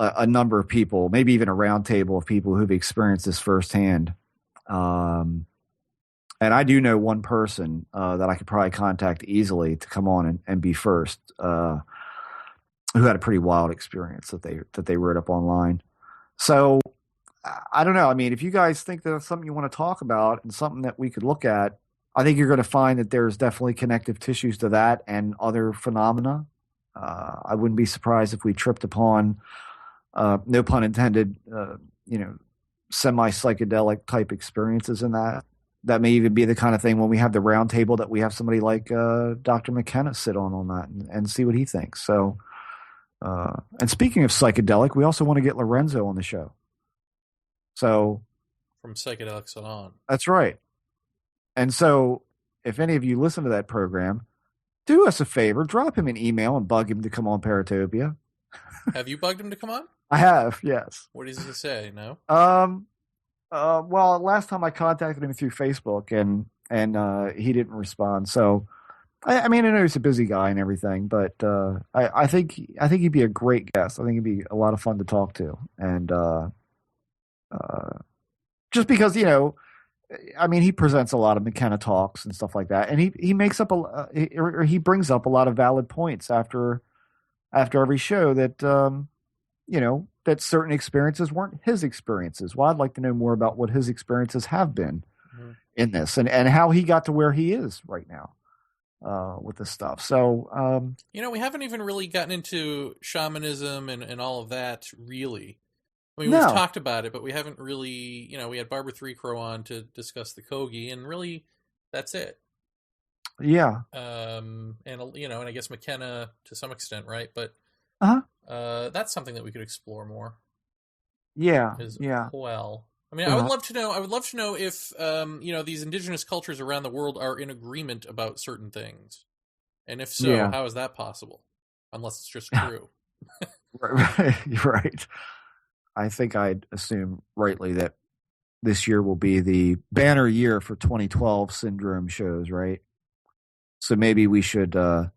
a number of people, maybe even a round table of people who've experienced this firsthand. And I do know one person that I could probably contact easily to come on and be first, who had a pretty wild experience that they wrote up online. So I don't know. I mean, if you guys think that's something you want to talk about and something that we could look at, I think you're going to find that there's definitely connective tissues to that and other phenomena. I wouldn't be surprised if we tripped upon, no pun intended, semi-psychedelic type experiences in that. That may even be the kind of thing when we have the round table that we have somebody like Dr. McKenna sit on that and see what he thinks. So, and speaking of psychedelic, we also want to get Lorenzo on the show. So, from Psychedelics on. That's right. And so, if any of you listen to that program, do us a favor, drop him an email and bug him to come on Paratopia. Have you bugged him to come on? I have, yes. What does he say? No. Well, last time I contacted him through Facebook, and he didn't respond. So, I mean, I know he's a busy guy and everything, but I think he'd be a great guest. I think he'd be a lot of fun to talk to, and just because I mean, he presents a lot of McKenna talks and stuff like that, and he makes up he brings up a lot of valid points after every show that that certain experiences weren't his experiences. Well, I'd like to know more about what his experiences have been in this, and how he got to where he is right now with this stuff. So we haven't even really gotten into shamanism and all of that, really. I mean, No. we've talked about it, but we haven't really, we had Barbara Three Crow on to discuss the Kogi, and really, that's it. Yeah. And I guess McKenna to some extent, right? But that's something that we could explore more. Yeah. As Yeah. well. I mean, I would love to know. I would love to know if these indigenous cultures around the world are in agreement about certain things, and if so, how is that possible? Unless it's just true. Right. I think I'd assume rightly that this year will be the banner year for 2012 syndrome shows, right? So maybe we should do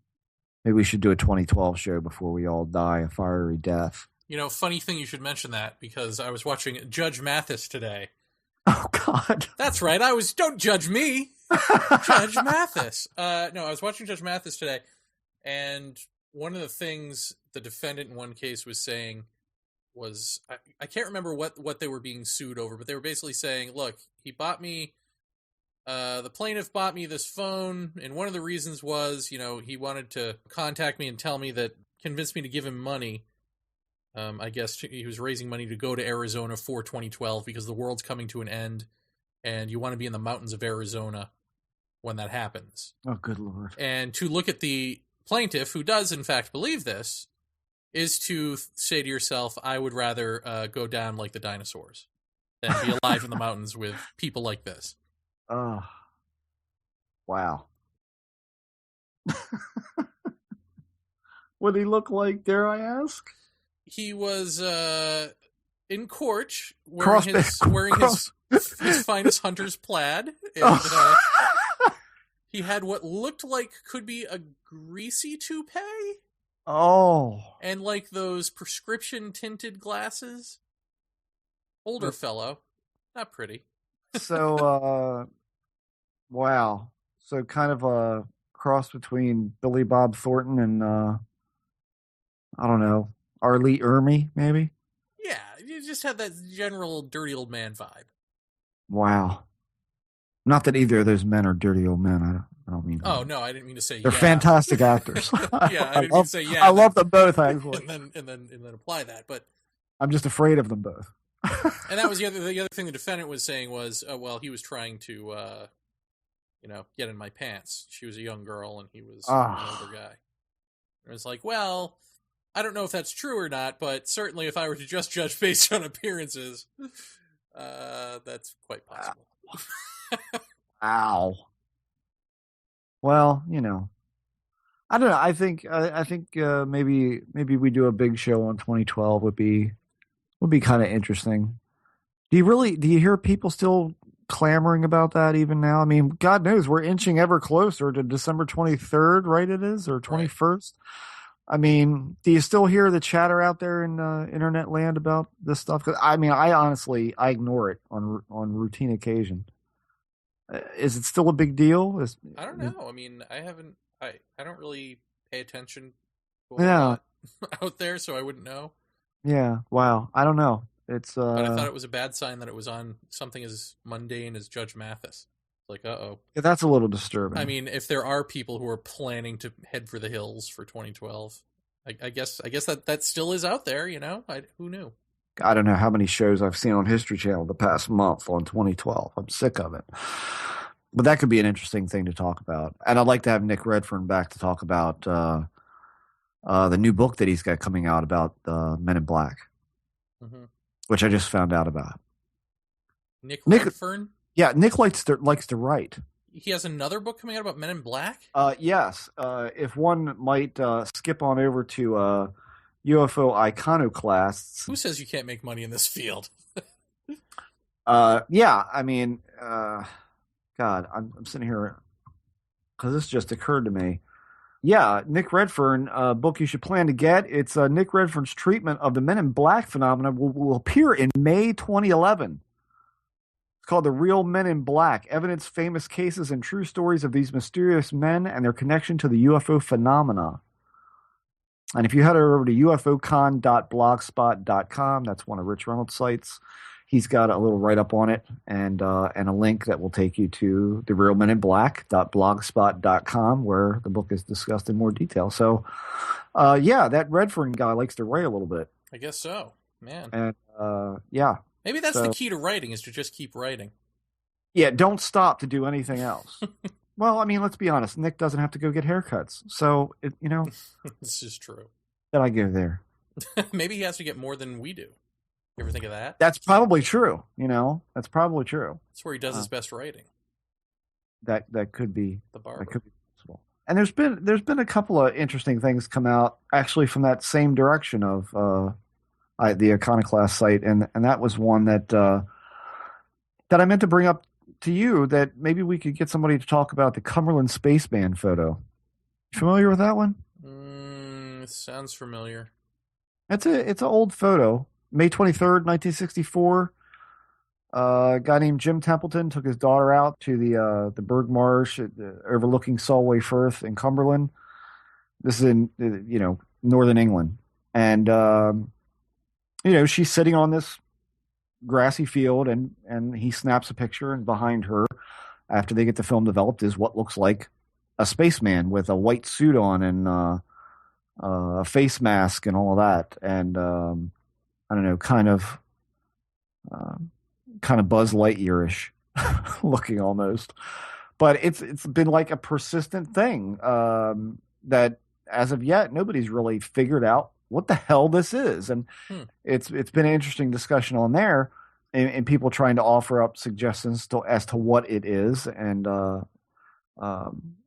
a 2012 show before we all die a fiery death. Funny thing you should mention that, because I was watching Judge Mathis today. Oh God. That's right. Don't judge me. Judge Mathis. No, I was watching Judge Mathis today, and one of the things the defendant in one case was saying was, I can't remember what they were being sued over, but they were basically saying, look, he bought me, the plaintiff bought me this phone, and one of the reasons was, he wanted to contact me and convince me to give him money. I guess he was raising money to go to Arizona for 2012 because the world's coming to an end, and you want to be in the mountains of Arizona when that happens. Oh, good Lord. And to look at the plaintiff, who does in fact believe this, is to say to yourself, I would rather go down like the dinosaurs than be alive in the mountains with people like this. Oh, wow. What did he look like, dare I ask? He was in court wearing his finest hunter's plaid. And, he had what looked like could be a greasy toupee. Oh. And like those prescription tinted glasses. Older fellow. Not pretty. So, wow. So kind of a cross between Billy Bob Thornton and, I don't know, R. Lee Ermey, maybe? Yeah, you just had that general dirty old man vibe. Wow. Not that either of those men are dirty old men. I don't mean. Oh no, I didn't mean to say. They're fantastic actors. Yeah, I didn't mean to say yeah. I love them both, actually. and then apply that, but I'm just afraid of them both. And that was the other thing the defendant was saying was, well, he was trying to, get in my pants. She was a young girl, and he was an older guy. And it was like, well, I don't know if that's true or not, but certainly if I were to just judge based on appearances, that's quite possible. Ow. Well, I don't know. I think maybe we do a big show on 2012 would be kind of interesting. Do you hear people still clamoring about that even now? I mean, God knows we're inching ever closer to December 23rd, right? It is, or 21st. I mean, do you still hear the chatter out there in internet land about this stuff? 'Cause, I mean, I ignore it on routine occasion. Is it still a big deal? I don't know. I mean, I don't really pay attention to a Yeah. lot out there, so I wouldn't know. Yeah. Wow. I don't know. It's But I thought it was a bad sign that it was on something as mundane as Judge Mathis. Like, uh-oh. that's a little disturbing. I mean, if there are people who are planning to head for the hills for 2012, I guess that still is out there, you know? Who knew? I don't know how many shows I've seen on History Channel the past month on 2012. I'm sick of it. But that could be an interesting thing to talk about. And I'd like to have Nick Redfern back to talk about the new book that he's got coming out about Men in Black, which I just found out about. Nick Redfern? Yeah, Nick likes to write. He has another book coming out about Men in Black? Yes. If one might skip on over to UFO Iconoclasts. Who says you can't make money in this field? Yeah, I mean, God, I'm sitting here because this just occurred to me. Yeah, Nick Redfern, book you should plan to get. It's Nick Redfern's treatment of the Men in Black phenomenon will appear in May 2011. It's called The Real Men in Black, Evidence, Famous Cases, and True Stories of These Mysterious Men and Their Connection to the UFO Phenomena. And if you head over to ufocon.blogspot.com, that's one of Rich Reynolds' sites, he's got a little write-up on it and a link that will take you to therealmeninblack.blogspot.com where the book is discussed in more detail. So, yeah, that Redfern guy likes to write a little bit. I guess so, man. And, yeah. Maybe that's the key to writing, is to just keep writing. Yeah, don't stop to do anything else. Well, I mean, let's be honest. Nick doesn't have to go get haircuts. So, This is true. Then I go there. Maybe he has to get more than we do. You ever think of that? That's probably true. That's probably true. That's where he does his best writing. That could be the barber. That could be possible. And there's been a couple of interesting things come out actually from that same direction of the Iconoclast site, and that was one that I meant to bring up to you, that maybe we could get somebody to talk about the Cumberland Spaceman photo. You familiar with that one? It sounds familiar. It's an old photo. May 23rd, 1964. A guy named Jim Templeton took his daughter out to the Berg Marsh overlooking Solway Firth in Cumberland. This is in northern England, and she's sitting on this grassy field, and he snaps a picture, and behind her, after they get the film developed, is what looks like a spaceman with a white suit on and a face mask and all of that, and I don't know, kind of Buzz Lightyear-ish looking almost, but it's been like a persistent thing that as of yet nobody's really figured out what the hell this is, and it's been an interesting discussion on there, and people trying to offer up suggestions as to what it is, and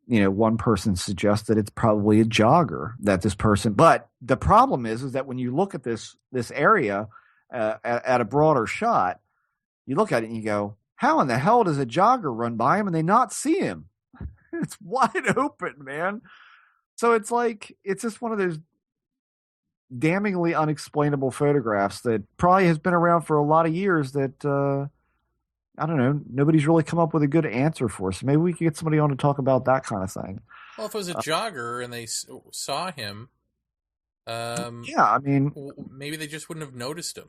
one person suggests that it's probably a jogger that this person. But the problem is that when you look at this area at a broader shot, you look at it and you go, how in the hell does a jogger run by him and they not see him? It's wide open, man. So it's like, it's just one of those damningly unexplainable photographs that probably has been around for a lot of years that, I don't know, nobody's really come up with a good answer for. So maybe we could get somebody on to talk about that kind of thing. Well, if it was a jogger and they saw him, yeah, I mean, maybe they just wouldn't have noticed him.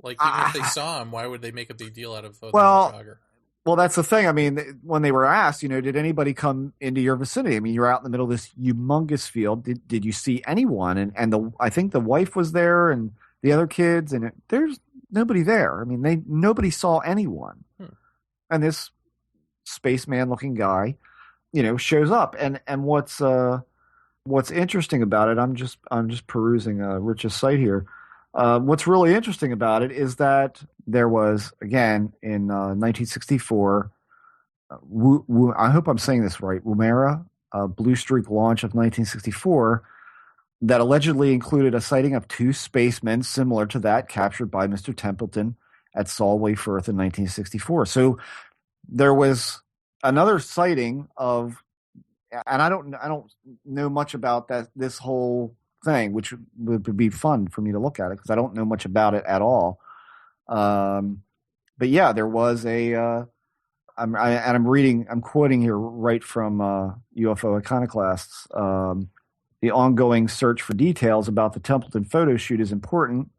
Like even if they saw him, why would they make a big deal out of the jogger? Well, that's the thing. I mean, when they were asked, did anybody come into your vicinity? I mean, you're out in the middle of this humongous field. Did you see anyone? And I think the wife was there and the other kids, and there's nobody there. I mean, nobody saw anyone. And this spaceman-looking guy, shows up. And what's interesting about it? I'm just perusing Rich's site here. What's really interesting about it is that there was, again, in 1964, I hope I'm saying this right, Woomera, Blue Streak launch of 1964, that allegedly included a sighting of two spacemen similar to that captured by Mr. Templeton at Solway Firth in 1964. So there was another sighting of and I don't know much about this whole thing, which would be fun for me to look at it because I don't know much about it at all. But yeah, there was I'm quoting here right from UFO Iconoclasts. The ongoing search for details about the Templeton photo shoot is important,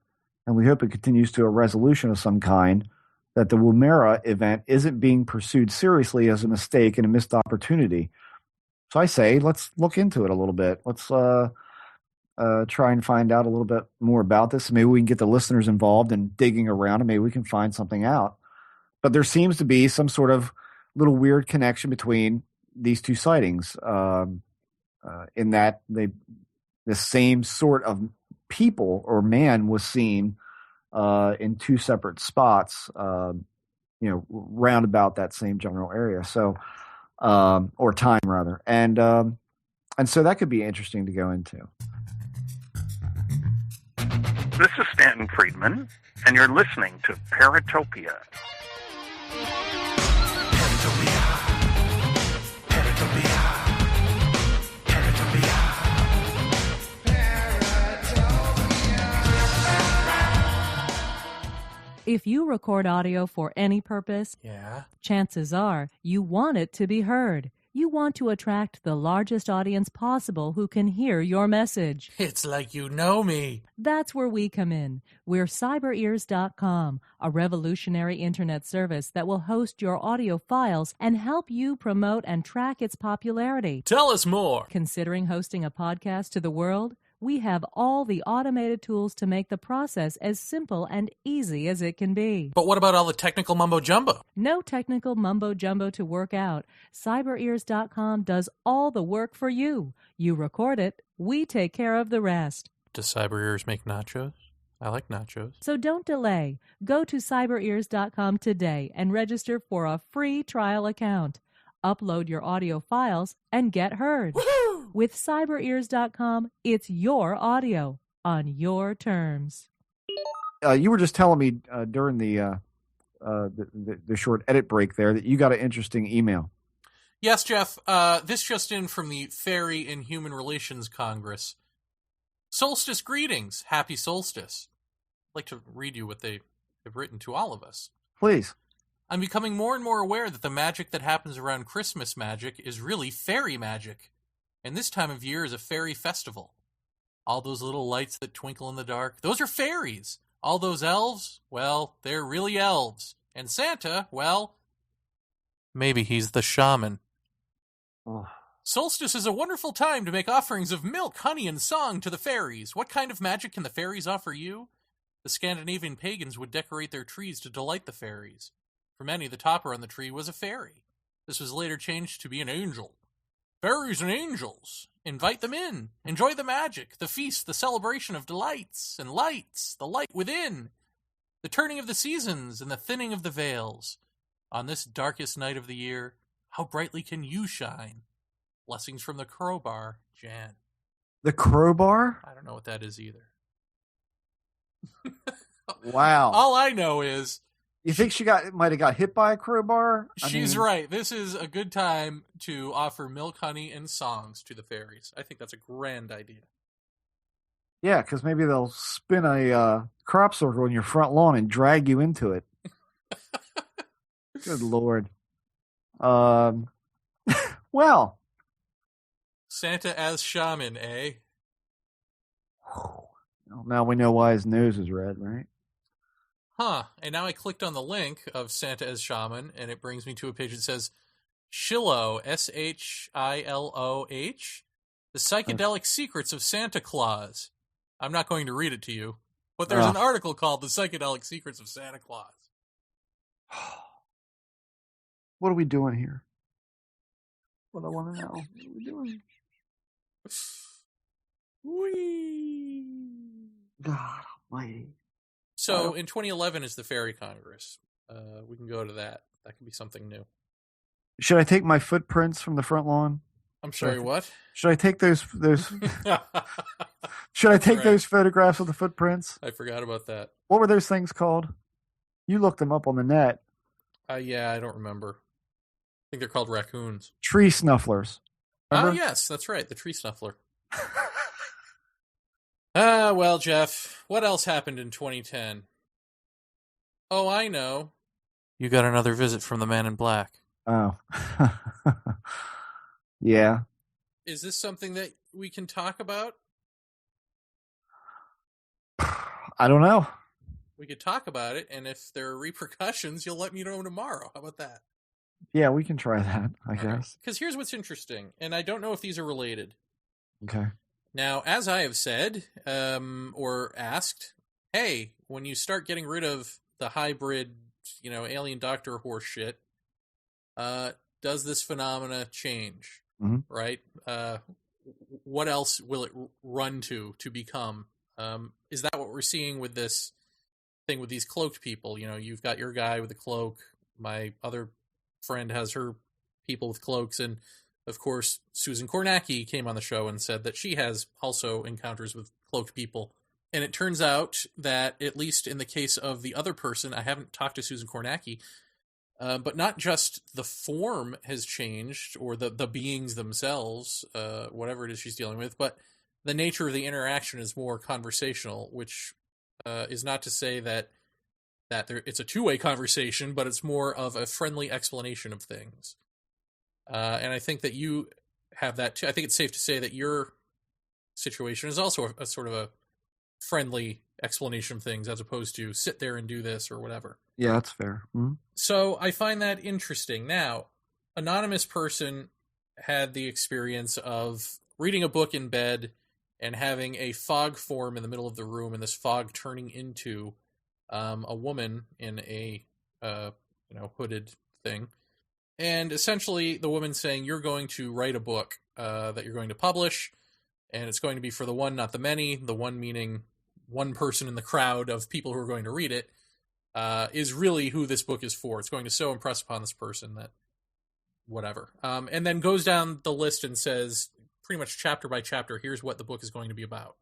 and we hope it continues to a resolution of some kind, that the Woomera event isn't being pursued seriously as a mistake and a missed opportunity. So I say, let's look into it a little bit. Let's try and find out a little bit more about this. Maybe we can get the listeners involved in digging around, and maybe we can find something out. But there seems to be some sort of little weird connection between these two sightings, in that the same sort of people or man was seen in two separate spots, round about that same general area. So, or time rather, and so that could be interesting to go into. This is Stanton Friedman, and you're listening to Paratopia. If you record audio for any purpose, chances are you want it to be heard. You want to attract the largest audience possible who can hear your message. It's like you know me. That's where we come in. We're cyberears.com, a revolutionary internet service that will host your audio files and help you promote and track its popularity. Tell us more. Considering hosting a podcast to the world? We have all the automated tools to make the process as simple and easy as it can be. But what about all the technical mumbo-jumbo? No technical mumbo-jumbo to work out. CyberEars.com does all the work for you. You record it, we take care of the rest. Does CyberEars make nachos? I like nachos. So don't delay. Go to CyberEars.com today and register for a free trial account. Upload your audio files and get heard. Woohoo! With CyberEars.com, it's your audio on your terms. You were just telling me during the short edit break there that you got an interesting email. Yes, Jeff. This just in from the Fairy and Human Relations Congress. Solstice greetings. Happy solstice. I'd like to read you what they have written to all of us. Please. I'm becoming more and more aware that the magic that happens around Christmas magic is really fairy magic. And this time of year is a fairy festival. All those little lights that twinkle in the dark, those are fairies. All those elves, well, they're really elves. And Santa, well, maybe he's the shaman. Oh. Solstice is a wonderful time to make offerings of milk, honey, and song to the fairies. What kind of magic can the fairies offer you? The Scandinavian pagans would decorate their trees to delight the fairies. For many, the topper on the tree was a fairy. This was later changed to be an angel. Fairies and angels. Invite them in. Enjoy the magic, the feast, the celebration of delights and lights, the light within, the turning of the seasons and the thinning of the veils. On this darkest night of the year, how brightly can you shine? Blessings from the crowbar, Jan. The crowbar? I don't know what that is either. Wow. All I know is... You think she might have got hit by a crowbar? She's right. This is a good time to offer milk, honey, and songs to the fairies. I think that's a grand idea. Yeah, because maybe they'll spin a crop circle in your front lawn and drag you into it. Good Lord. Well. Santa as shaman, eh? Now we know why his nose is red, right? Huh. And now I clicked on the link of Santa as shaman, and it brings me to a page that says Shiloh, S-H-I-L-O-H, The Psychedelic Secrets of Santa Claus. I'm not going to read it to you, but there's an article called The Psychedelic Secrets of Santa Claus. What are we doing here? What I want to know. What are we doing? Whee! God almighty. So in 2011 is the Fairy Congress. We can go to that. That could be something new. Should I take my footprints from the front lawn? I'm sorry, what? Should I take those Should I take those photographs of the footprints? I forgot about that. What were those things called? You looked them up on the net. Yeah, I don't remember. I think they're called raccoons. Tree snufflers. Remember? Yes, that's right. The tree snuffler. Well, Jeff, what else happened in 2010? Oh, I know. You got another visit from the Man in Black. Oh. Yeah. Is this something that we can talk about? I don't know. We could talk about it, and if there are repercussions, you'll let me know tomorrow. How about that? Yeah, we can try that, I guess. Because here's what's interesting, and I don't know if these are related. Okay. Now, as I have said, or asked, hey, when you start getting rid of the hybrid, alien doctor horse shit, does this phenomena change? Mm-hmm. Right? What else will it run to become? Is that what we're seeing with this thing with these cloaked people? You've got your guy with the cloak. My other friend has her people with cloaks, and of course Susan Kornacki came on the show and said that she has also encounters with cloaked people. And it turns out that, at least in the case of the other person, I haven't talked to Susan Kornacki, but not just the form has changed, or the beings themselves, whatever it is she's dealing with, but the nature of the interaction is more conversational, which is not to say that it's a two-way conversation, but it's more of a friendly explanation of things. And I think that you have that too. I think it's safe to say that your situation is also a sort of a friendly explanation of things, as opposed to sit there and do this or whatever. Yeah, that's fair. Mm-hmm. So I find that interesting. Now, anonymous person had the experience of reading a book in bed and having a fog form in the middle of the room, and this fog turning into a woman in a hooded thing. And essentially the woman saying, you're going to write a book that you're going to publish, and it's going to be for the one, not the many. The one meaning one person in the crowd of people who are going to read it is really who this book is for. It's going to so impress upon this person that whatever. And then goes down the list and says, pretty much chapter by chapter, here's what the book is going to be about.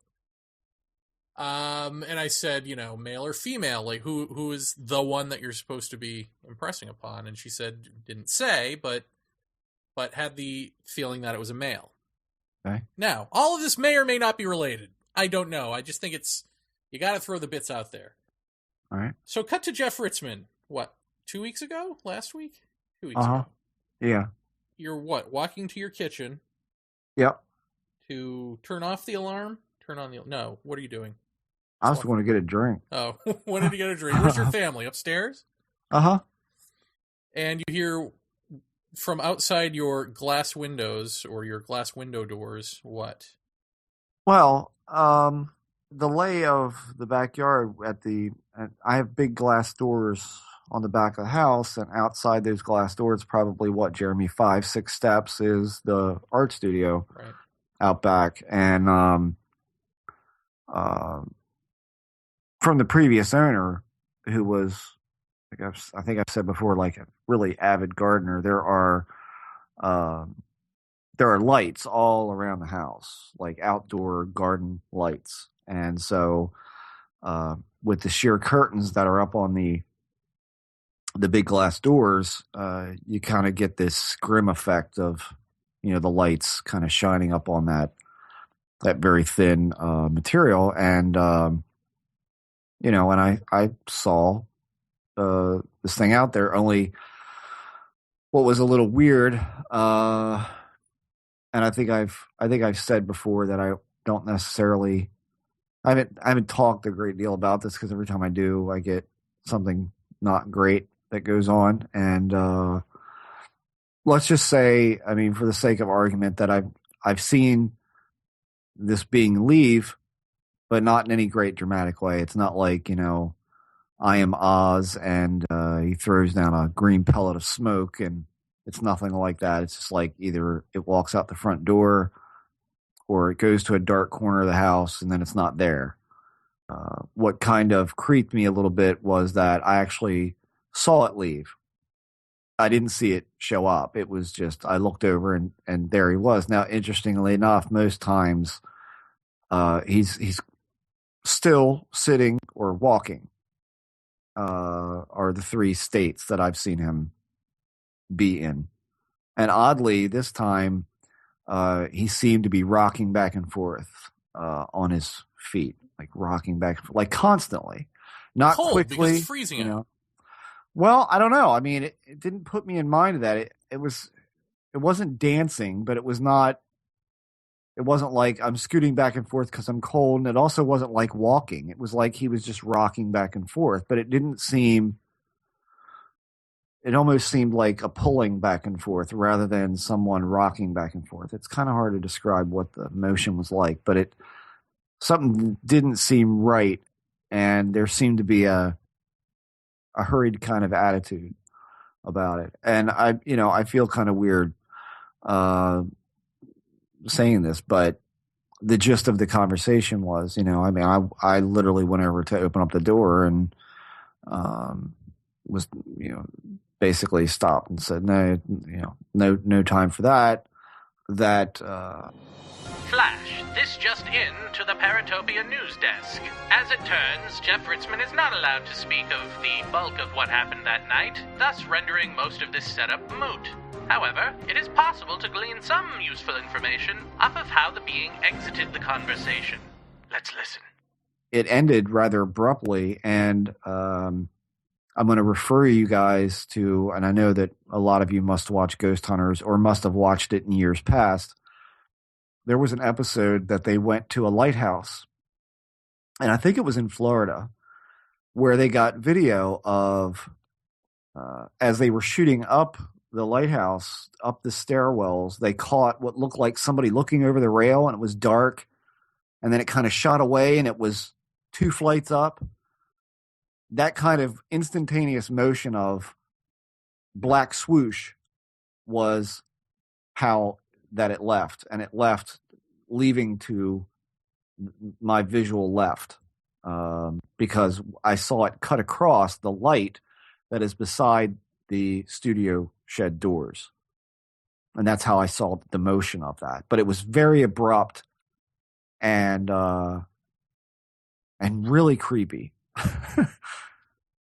And I said, male or female, like who is the one that you're supposed to be impressing upon? And she said, didn't say, but had the feeling that it was a male. Okay. Now, all of this may or may not be related. I don't know. I just think you got to throw the bits out there. All right. So cut to Jeff Ritzman. What, 2 weeks ago? Last week? 2 weeks Uh-huh. ago. Yeah. You're walking to your kitchen. Yep. To turn off the alarm? Turn on the... No, what are you doing? I was going to get a drink. Oh, when did you get a drink? Where's your family? Upstairs? Uh-huh. And you hear from outside your glass windows, or your glass window doors, what? Well, the lay of the backyard I have big glass doors on the back of the house, and outside those glass doors, probably what, Jeremy, 5-6 steps is the art studio. Right. Out back. And from the previous owner, who was, I think I've said before, like a really avid gardener, there are lights all around the house, like outdoor garden lights. And so with the sheer curtains that are up on the big glass doors, you kind of get this grim effect of, the lights kind of shining up on that very thin material. And, and I saw this thing out there. Only what was a little weird, and I think I've said before that I don't necessarily, I haven't talked a great deal about this, because every time I do, I get something not great that goes on. And let's just say, I mean, for the sake of argument, that I've seen this being leave, but not in any great dramatic way. It's not like, I am Oz and he throws down a green pellet of smoke, and it's nothing like that. It's just like either it walks out the front door, or it goes to a dark corner of the house and then it's not there. What kind of creeped me a little bit was that I actually saw it leave. I didn't see it show up. It was just, I looked over and there he was. Now, interestingly enough, most times he's still sitting or walking, are the three states that I've seen him be in. And oddly, this time, he seemed to be rocking back and forth on his feet, like rocking back, like constantly, not Cold, quickly. because it's freezing out. Well, I don't know. I mean, it didn't put me in mind of that. It wasn't dancing, but it wasn't like I'm scooting back and forth because I'm cold, and it also wasn't like walking. It was like he was just rocking back and forth, but it almost seemed like a pulling back and forth rather than someone rocking back and forth. It's kind of hard to describe what the motion was like, but something didn't seem right, and there seemed to be a hurried kind of attitude about it. And I feel kind of weird saying this, but the gist of the conversation was, I literally went over to open up the door and was, basically stopped and said, no time for that. Flash, this just in to the Paratopia news desk. As it turns, Jeff Ritzman is not allowed to speak of the bulk of what happened that night, thus rendering most of this setup moot. However, it is possible to glean some useful information off of how the being exited the conversation. Let's listen. It ended rather abruptly, and I'm going to refer you guys to, and I know that a lot of you must watch Ghost Hunters or must have watched it in years past. There was an episode that they went to a lighthouse, and I think it was in Florida, where they got video of, as they were shooting up the lighthouse, up the stairwells, they caught what looked like somebody looking over the rail, and it was dark, and then it kind of shot away, and it was 2 flights up. That kind of instantaneous motion of black swoosh was how that it left, and it left leaving to my visual left, because I saw it cut across the light that is beside the studio shed doors, and that's how I saw the motion of that. But it was very abrupt and really creepy.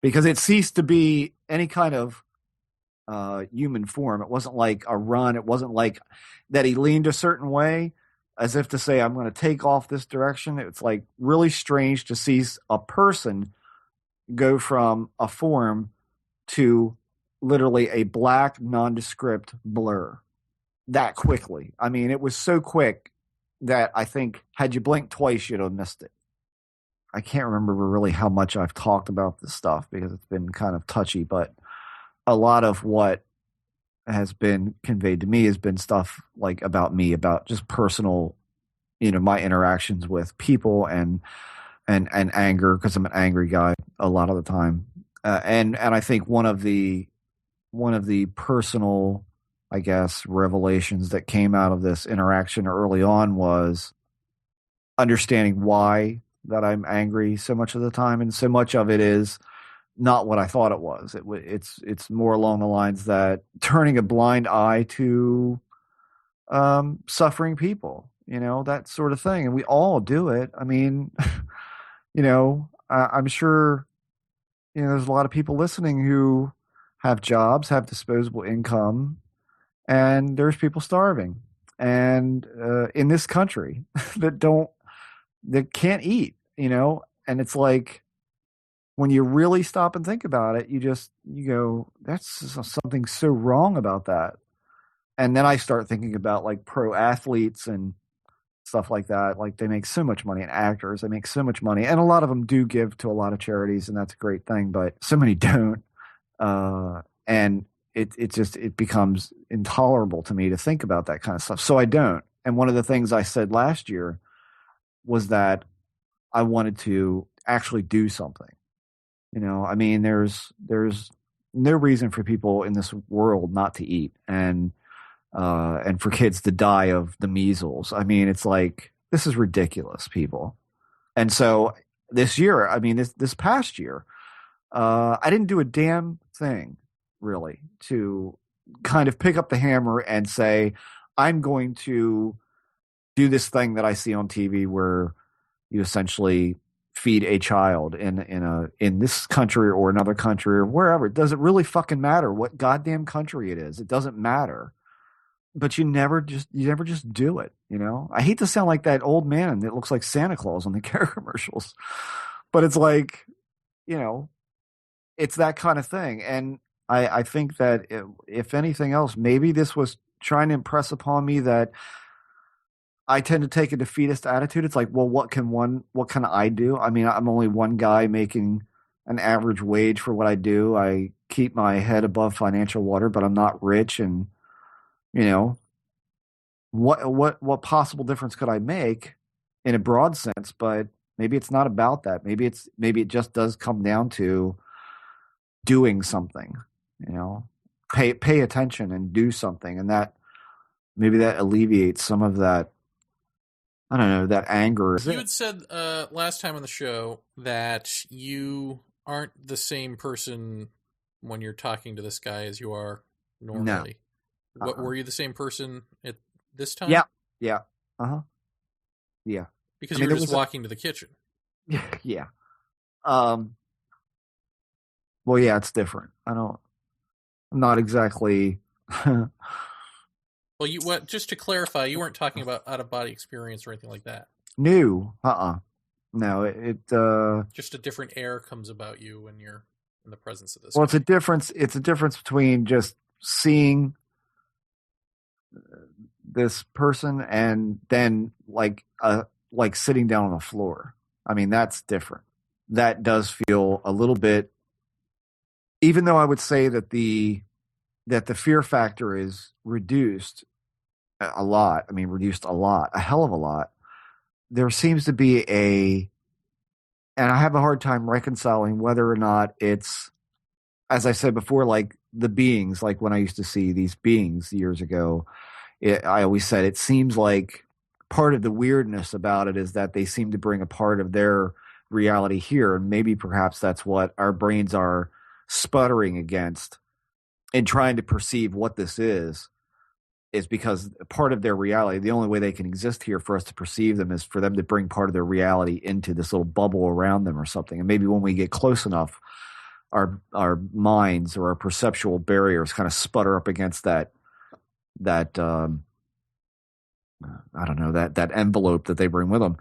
Because it ceased to be any kind of human form. It wasn't like a run. It wasn't like that he leaned a certain way as if to say, I'm going to take off this direction. It's like really strange to see a person go from a form to literally a black nondescript blur that quickly. I mean, it was so quick that I think had you blinked twice, you'd have missed it. I can't remember really how much I've talked about this stuff because it's been kind of touchy, but a lot of what has been conveyed to me has been stuff like about me, about just personal, my interactions with people and anger, because I'm an angry guy a lot of the time. And I think one of the personal, I guess, revelations that came out of this interaction early on was understanding why that I'm angry so much of the time, and so much of it is not what I thought it was. It's more along the lines that turning a blind eye to suffering people, that sort of thing, and we all do it. I mean, I'm sure there's a lot of people listening who have jobs, have disposable income, and there's people starving, and in this country that can't eat, and it's like, when you really stop and think about it, you go, that's something so wrong about that. And then I start thinking about like pro athletes and stuff like that. Like they make so much money, and actors, they make so much money, and a lot of them do give to a lot of charities, and that's a great thing, but so many don't. And it becomes intolerable to me to think about that kind of stuff. So I don't. And one of the things I said last year was that I wanted to actually do something. I mean, there's no reason for people in this world not to eat, and for kids to die of the measles. I mean, it's like, this is ridiculous, people. And so this year, I mean, this past year, I didn't do a damn thing really to kind of pick up the hammer and say, I'm going to do this thing that I see on TV where you essentially feed a child in this country or another country or wherever. It doesn't really fucking matter what goddamn country it is. It doesn't matter. but you never just do it, you know? I hate to sound like that old man that looks like Santa Claus on the care commercials, but it's like, you know, it's that kind of thing. And I think that if anything else, maybe this was trying to impress upon me that I tend to take a defeatist attitude. It's like, well, what can I do? I mean, I'm only one guy making an average wage for what I do. I keep my head above financial water, but I'm not rich. And, you know, what possible difference could I make in a broad sense? But maybe it's not about that. Maybe it just does come down to doing something, you know, pay attention and do something. And that maybe that alleviates some of that, I don't know, that anger. You had said last time on the show that you aren't the same person when you're talking to this guy as you are normally. No. What, were you the same person at this time? Yeah. Yeah. Uh-huh. Yeah. Because you were just walking to the kitchen. Yeah. Well, yeah, it's different. I'm not exactly. Well, just to clarify, you weren't talking about out-of-body experience or anything like that. No. No, it just a different air comes about you when you're in the presence of this. Well, guy. It's a difference between just seeing this person and then like sitting down on the floor. I mean, that's different. That does feel a little bit, even though I would say that the fear factor is reduced a lot. I mean, a hell of a lot. There seems to be and I have a hard time reconciling whether or not it's, as I said before, like the beings, like when I used to see these beings years ago, I always said it seems like part of the weirdness about it is that they seem to bring a part of their reality here. And maybe perhaps that's what our brains are sputtering against in trying to perceive what this is because part of their reality, the only way they can exist here for us to perceive them is for them to bring part of their reality into this little bubble around them or something. And maybe when we get close enough, our minds or our perceptual barriers kind of sputter up against that I don't know, that envelope that they bring with them.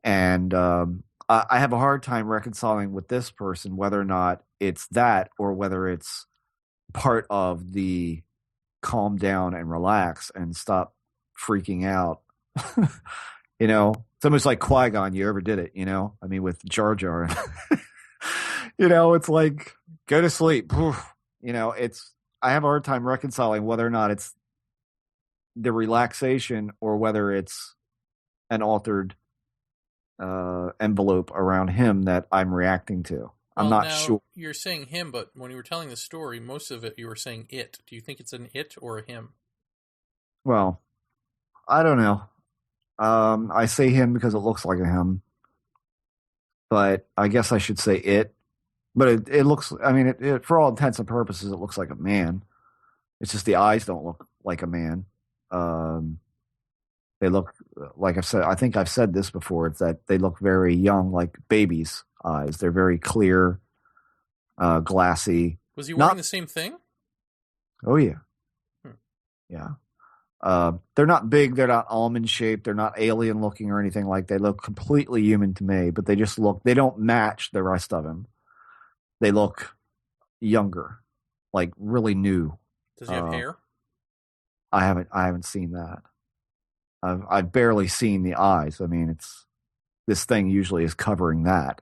And I have a hard time reconciling with this person whether or not it's that or whether it's part of the calm down and relax and stop freaking out. You know, it's almost like Qui-Gon. You ever did it, you know? I mean, with Jar Jar. You know, it's like, go to sleep. You know, I have a hard time reconciling whether or not it's the relaxation or whether it's an altered envelope around him that I'm reacting to. I'm not sure. You're saying him, but when you were telling the story, most of it you were saying it. Do you think it's an it or a him? Well, I don't know. I say him because it looks like a him, but I guess I should say it. But it looks, I mean, it for all intents and purposes, it looks like a man. It's just the eyes don't look like a man. They look, like I've said, I think I've said this before, it's that they look very young, like babies' eyes. They're very clear, glassy. Was he wearing the same thing? Oh, yeah. Yeah. They're not big. They're not almond shaped. They're not alien looking or anything like that. They look completely human to me, but they don't match the rest of him. They look younger, like really new. Does he have hair? I haven't seen that. I've barely seen the eyes. I mean, this thing usually is covering that.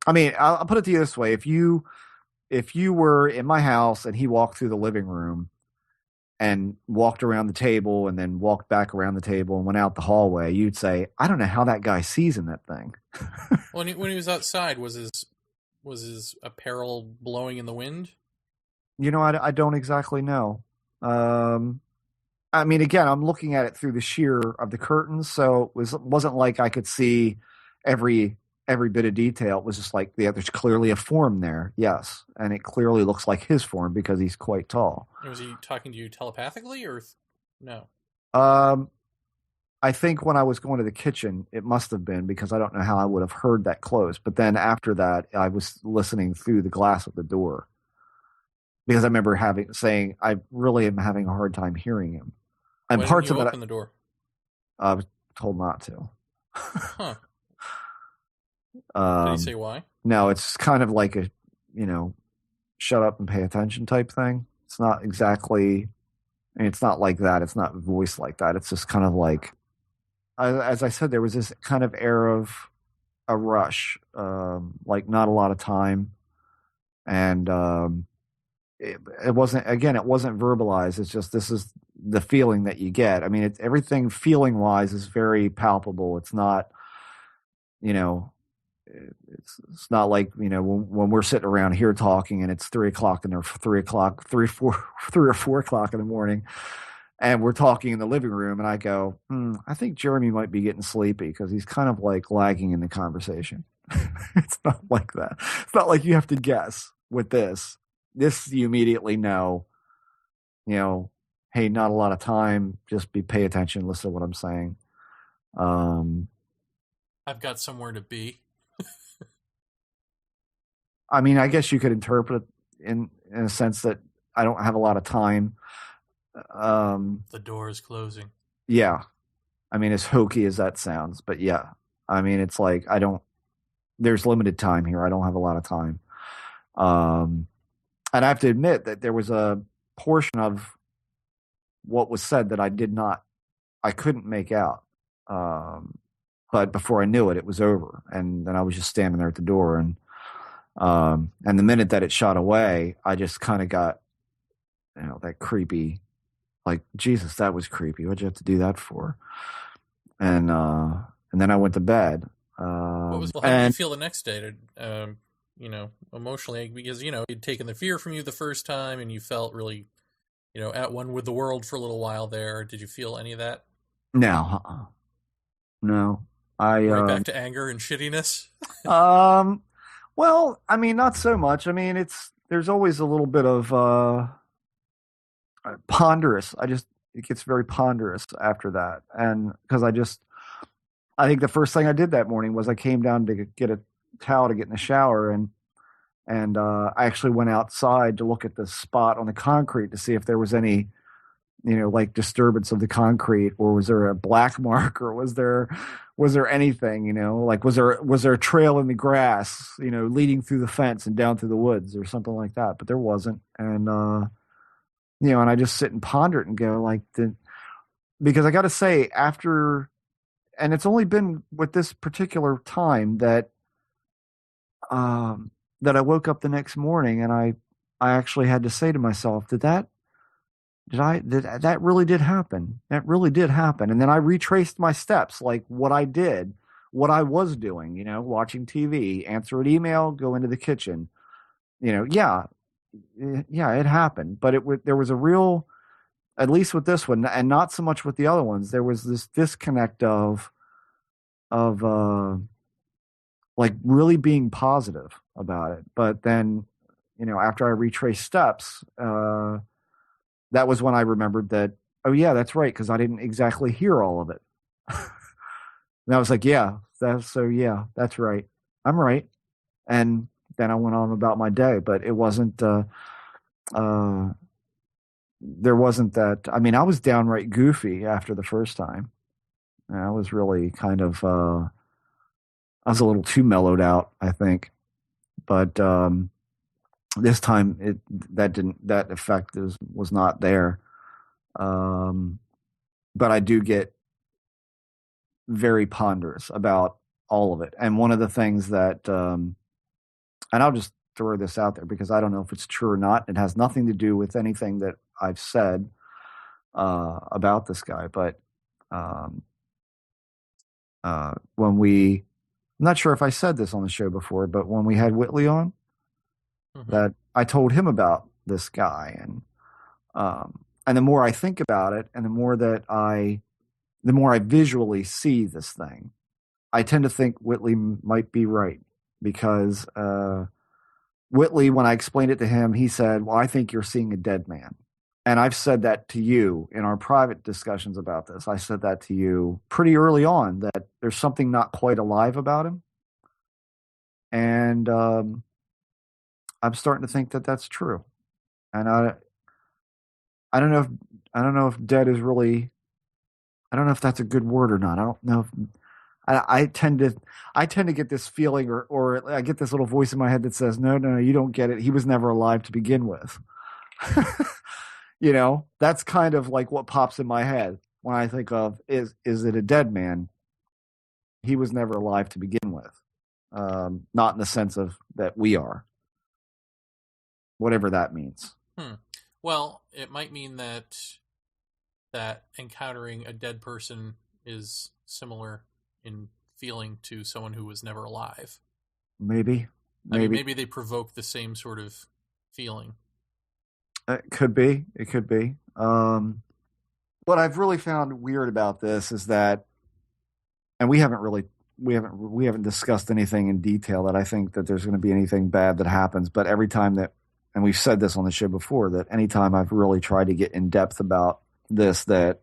I mean, I'll put it to you this way: if you were in my house and he walked through the living room and walked around the table and then walked back around the table and went out the hallway, you'd say, I don't know how that guy sees in that thing. When he was outside, was his apparel blowing in the wind? You know, I don't exactly know. I mean, again, I'm looking at it through the sheer of the curtains, so it wasn't like I could see every bit of detail. It was just like, yeah, there's clearly a form there, yes, and it clearly looks like his form because he's quite tall. Was he talking to you telepathically or no? I think when I was going to the kitchen, it must have been, because I don't know how I would have heard that close. But then after that, I was listening through the glass of the door because I remember saying, I really am having a hard time hearing him. And Why parts didn't you of it, open the door? I was told not to. Huh. Did he say why? No, it's kind of like a, shut up and pay attention type thing. It's not exactly, it's not like that. It's not voiced like that. It's just kind of like, as I said, there was this kind of air of a rush, like not a lot of time. And it wasn't verbalized. It's just, this is the feeling that you get. I mean, everything feeling wise is very palpable. It's not, it's not like, when we're sitting around here talking and it's 3 o'clock and they're 3 or 4 o'clock in the morning and we're talking in the living room and I go, I think Jeremy might be getting sleepy because he's kind of like lagging in the conversation. It's not like that. It's not like you have to guess with this. This you immediately know, hey, not a lot of time. Just pay attention. Listen to what I'm saying. I've got somewhere to be. I mean, I guess you could interpret it in a sense that I don't have a lot of time. The door is closing. Yeah. I mean, as hokey as that sounds, but yeah. I mean, it's like, there's limited time here. I don't have a lot of time. And I have to admit that there was a portion of what was said that I couldn't make out. But before I knew it, it was over. And then I was just standing there at the door and the minute that it shot away, I just kind of got, that creepy, like, Jesus, that was creepy. What'd you have to do that for? And then I went to bed. How did you feel the next day? Emotionally, because, he'd taken the fear from you the first time and you felt really, at one with the world for a little while there. Did you feel any of that? No. No. Right back to anger and shittiness? Well, I mean, not so much. I mean, there's always a little bit of ponderous. It gets very ponderous after that. And because I think the first thing I did that morning was I came down to get a towel to get in the shower and I actually went outside to look at the spot on the concrete to see if there was any, like disturbance of the concrete, or was there a black mark, or was there anything, like was there a trail in the grass, leading through the fence and down through the woods or something like that? But there wasn't. And, and I just sit and ponder it and go like, because I got to say and it's only been with this particular time that I woke up the next morning and I actually had to say to myself, that really did happen. That really did happen. And then I retraced my steps, like what I did, what I was doing, watching TV, answer an email, go into the kitchen, yeah, it happened. But there was a real, at least with this one, and not so much with the other ones, there was this disconnect of like really being positive about it. But then, after I retraced steps, that was when I remembered that, oh yeah, that's right, because I didn't exactly hear all of it. And I was like, that's right. I'm right. And then I went on about my day, but it wasn't, there wasn't that, I mean, I was downright goofy after the first time. And I was really kind of, I was a little too mellowed out, I think. But, this time that effect was not there. But I do get very ponderous about all of it. And one of the things that, and I'll just throw this out there because I don't know if it's true or not. It has nothing to do with anything that I've said, about this guy, but, I'm not sure if I said this on the show before, but when we had Whitley on, that I told him about this guy, and the more I think about it, and the more I visually see this thing, I tend to think Whitley might be right, because Whitley, when I explained it to him, he said, "Well, I think you're seeing a dead man." And I've said that to you in our private discussions about this. I said that to you pretty early on, that there's something not quite alive about him. And I'm starting to think that that's true. And I don't know if dead is really I don't know if that's a good word or not. I don't know. I tend to get this feeling, or I get this little voice in my head that says, no, you don't get it. He was never alive to begin with. That's kind of like what pops in my head when I think of, is it a dead man? He was never alive to begin with. Not in the sense of that we are. Whatever that means. Well, it might mean that encountering a dead person is similar in feeling to someone who was never alive. Maybe. I mean, maybe they provoke the same sort of feeling. It could be. What I've really found weird about this is that, and we haven't discussed anything in detail that I think that there's going to be anything bad that happens. But every time that, and we've said this on the show before, that anytime I've really tried to get in depth about this, that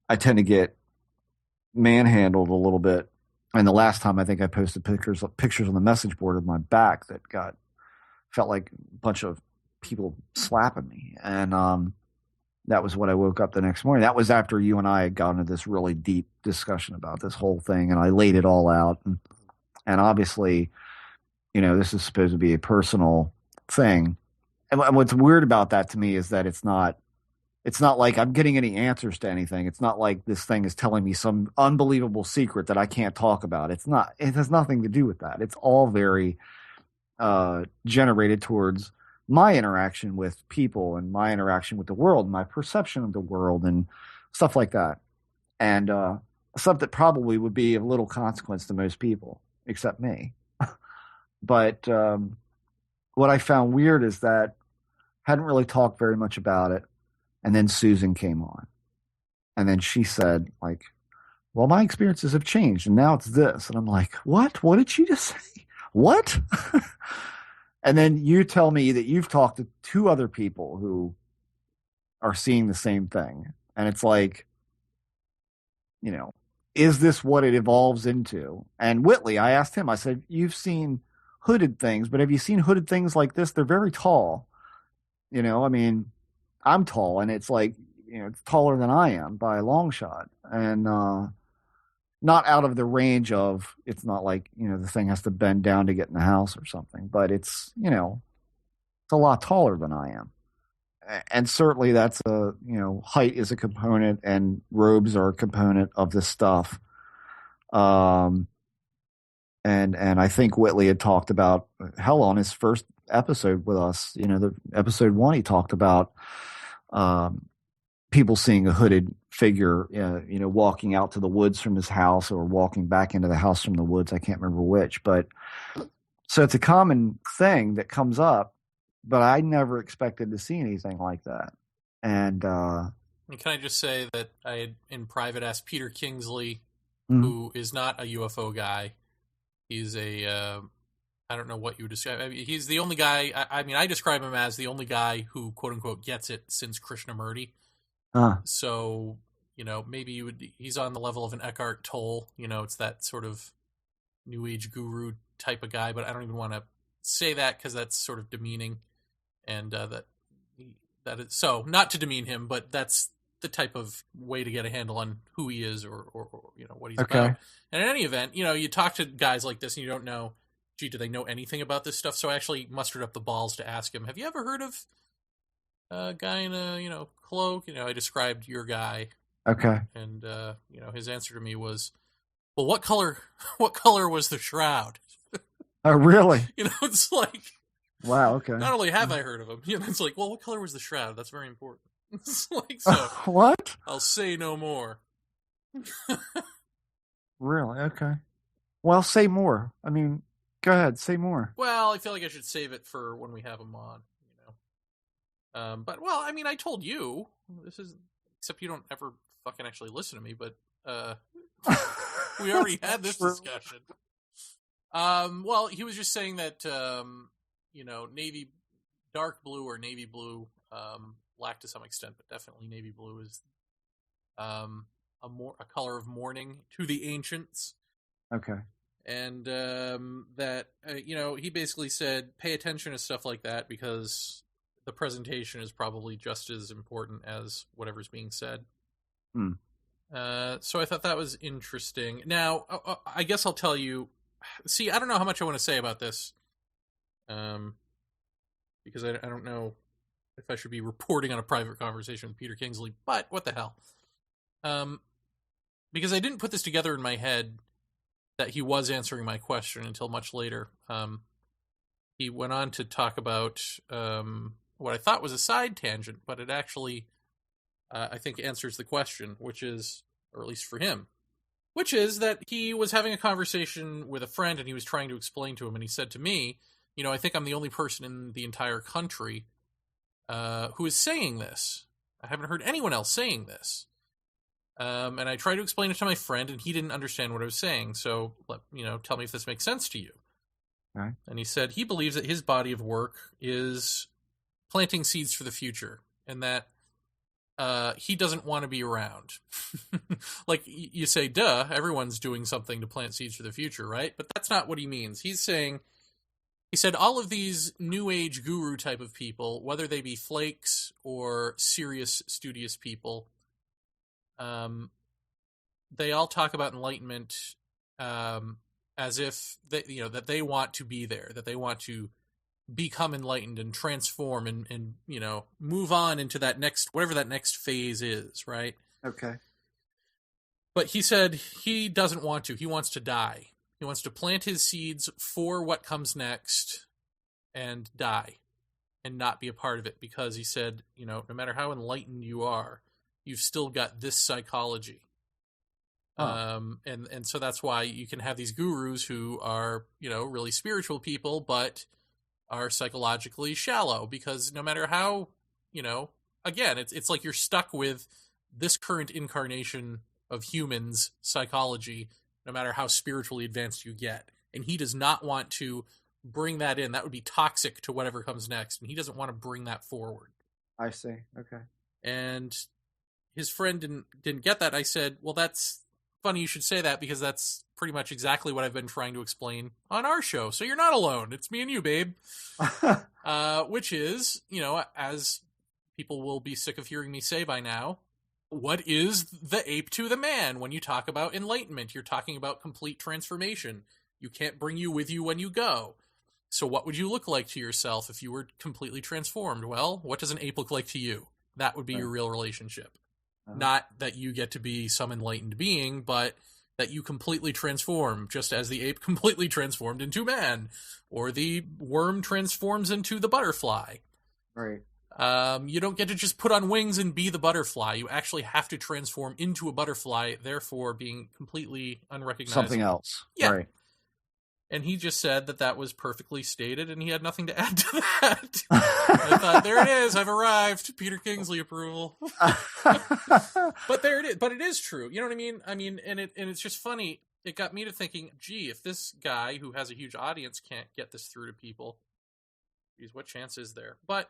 I tend to get manhandled a little bit. And the last time I think I posted pictures on the message board of my back that felt like a bunch of people slapping me. And that was what I woke up the next morning. That was after you and I had gotten into this really deep discussion about this whole thing, and I laid it all out. And obviously, this is supposed to be a personal thing. And what's weird about that to me is that it's not like I'm getting any answers to anything. It's not like this thing is telling me some unbelievable secret that I can't talk about. It has nothing to do with that. It's all very generated towards my interaction with people and my interaction with the world, my perception of the world and stuff like that. And stuff that probably would be of little consequence to most people, except me. But what I found weird is that I hadn't really talked very much about it. And then Susan came on. And then she said, like, well, my experiences have changed and now it's this. And I'm like, what? What did she just say? What? And then you tell me that you've talked to 2 other people who are seeing the same thing. And it's like, is this what it evolves into? And Whitley, I asked him, I said, you've seen hooded things, but have you seen hooded things like this? They're very tall. I mean, I'm tall, and it's like, it's taller than I am by a long shot. And not out of the range of, it's not like, the thing has to bend down to get in the house or something, but it's, it's a lot taller than I am. And certainly that's height is a component and robes are a component of this stuff. And I think Whitley had talked about, hell, on his first episode with us, the episode 1, he talked about, people seeing a hooded figure, walking out to the woods from his house or walking back into the house from the woods. I can't remember which, but so it's a common thing that comes up, but I never expected to see anything like that. And can I just say that I had in private asked Peter Kingsley, who is not a UFO guy. He's I don't know what you would describe. I mean, he's the only guy. I describe him as the only guy who, quote unquote, gets it since Krishnamurti. So, maybe he's on the level of an Eckhart Tolle. It's that sort of new age guru type of guy, but I don't even want to say that because that's sort of demeaning. And that is so not to demean him, but that's the type of way to get a handle on who he is or what he's about. And in any event, you talk to guys like this and you don't know, gee, do they know anything about this stuff? So I actually mustered up the balls to ask him, have you ever heard of a guy in a, cloak? I described your guy. Okay. And, his answer to me was, well, what color was the shroud? Oh, really? It's like, wow. Okay. Not only have I heard of him, it's like, well, what color was the shroud? That's very important. It's like, so what? I'll say no more. Really? Okay. Well, say more. I mean, go ahead, say more. Well, I feel like I should save it for when we have him on, But, well, I told you, this is, except you don't ever fucking actually listen to me, but, we already had this discussion. Well, he was just saying that, navy, dark blue or navy blue, black to some extent, but definitely navy blue is, a color of mourning to the ancients. Okay. And that, he basically said, pay attention to stuff like that because the presentation is probably just as important as whatever's being said. So I thought that was interesting. Now, I guess I'll tell you. See, I don't know how much I want to say about this, because I don't know if I should be reporting on a private conversation with Peter Kingsley. But what the hell? Because I didn't put this together in my head that he was answering my question until much later. He went on to talk about what I thought was a side tangent, but it actually, I think, answers the question, which is, or at least for him, which is that he was having a conversation with a friend and he was trying to explain to him, and he said to me, I think I'm the only person in the entire country who is saying this. I haven't heard anyone else saying this. And I tried to explain it to my friend, and he didn't understand what I was saying. So, tell me if this makes sense to you. Right. And he said he believes that his body of work is planting seeds for the future, and that he doesn't want to be around. Like you say, duh, everyone's doing something to plant seeds for the future, right? But that's not what he means. He said all of these new age guru type of people, whether they be flakes or serious, studious people, they all talk about enlightenment as if that they want to be there, that they want to become enlightened and transform and move on into that next, whatever that next phase is, right? Okay. But he said he doesn't want to. He wants to die. He wants to plant his seeds for what comes next and die and not be a part of it, because he said, no matter how enlightened you are, you've still got this psychology. And so that's why you can have these gurus who are, really spiritual people, but are psychologically shallow, because no matter how, again, it's like you're stuck with this current incarnation of humans' psychology, no matter how spiritually advanced you get. And he does not want to bring that in. That would be toxic to whatever comes next. And he doesn't want to bring that forward. I see. Okay. And his friend didn't get that. I said, well, that's funny you should say that, because that's pretty much exactly what I've been trying to explain on our show. So you're not alone. It's me and you, babe. Which is, as people will be sick of hearing me say by now, what is the ape to the man? When you talk about enlightenment, you're talking about complete transformation. You can't bring you with you when you go. So what would you look like to yourself if you were completely transformed? Well, what does an ape look like to you? That would be your real relationship. Not that you get to be some enlightened being, but that you completely transform, just as the ape completely transformed into man, or the worm transforms into the butterfly. Right. You don't get to just put on wings and be the butterfly. You actually have to transform into a butterfly, therefore being completely unrecognizable. Something else. Yeah. Right. And he just said that was perfectly stated, and he had nothing to add to that. I thought, there it is. I've arrived. Peter Kingsley approval. But there it is. But it is true. You know what I mean? And it's just funny. It got me to thinking, gee, if this guy who has a huge audience can't get this through to people, geez, what chance is there? But,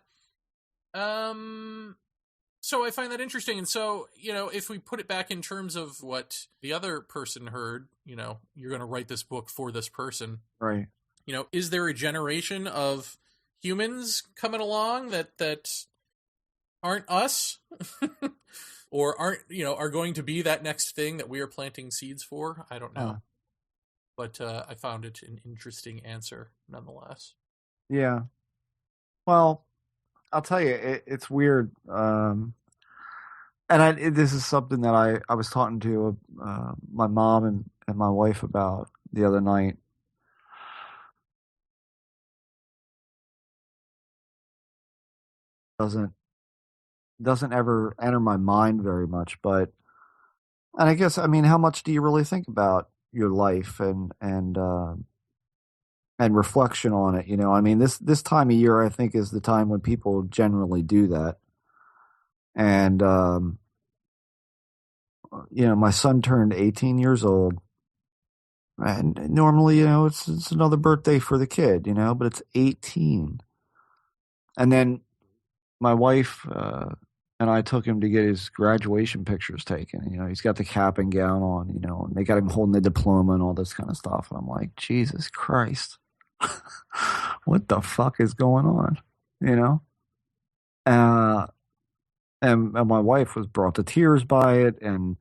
so I find that interesting. And so, if we put it back in terms of what the other person heard, you're going to write this book for this person. Right. Is there a generation of humans coming along that aren't us or aren't, are going to be that next thing that we are planting seeds for? I don't know. But I found it an interesting answer nonetheless. Yeah. Well, I'll tell you, it's weird. And this is something that I was talking to my mom and my wife about the other night. Doesn't ever enter my mind very much, and I guess, how much do you really think about your life and reflection on it? This time of year, I think, is the time when people generally do that. And, my son turned 18 years old, and normally, it's another birthday for the kid, but it's 18. And then my wife, and I took him to get his graduation pictures taken. He's got the cap and gown on, and they got him holding the diploma and all this kind of stuff. And I'm like, Jesus Christ, what the fuck is going on? And my wife was brought to tears by it. And,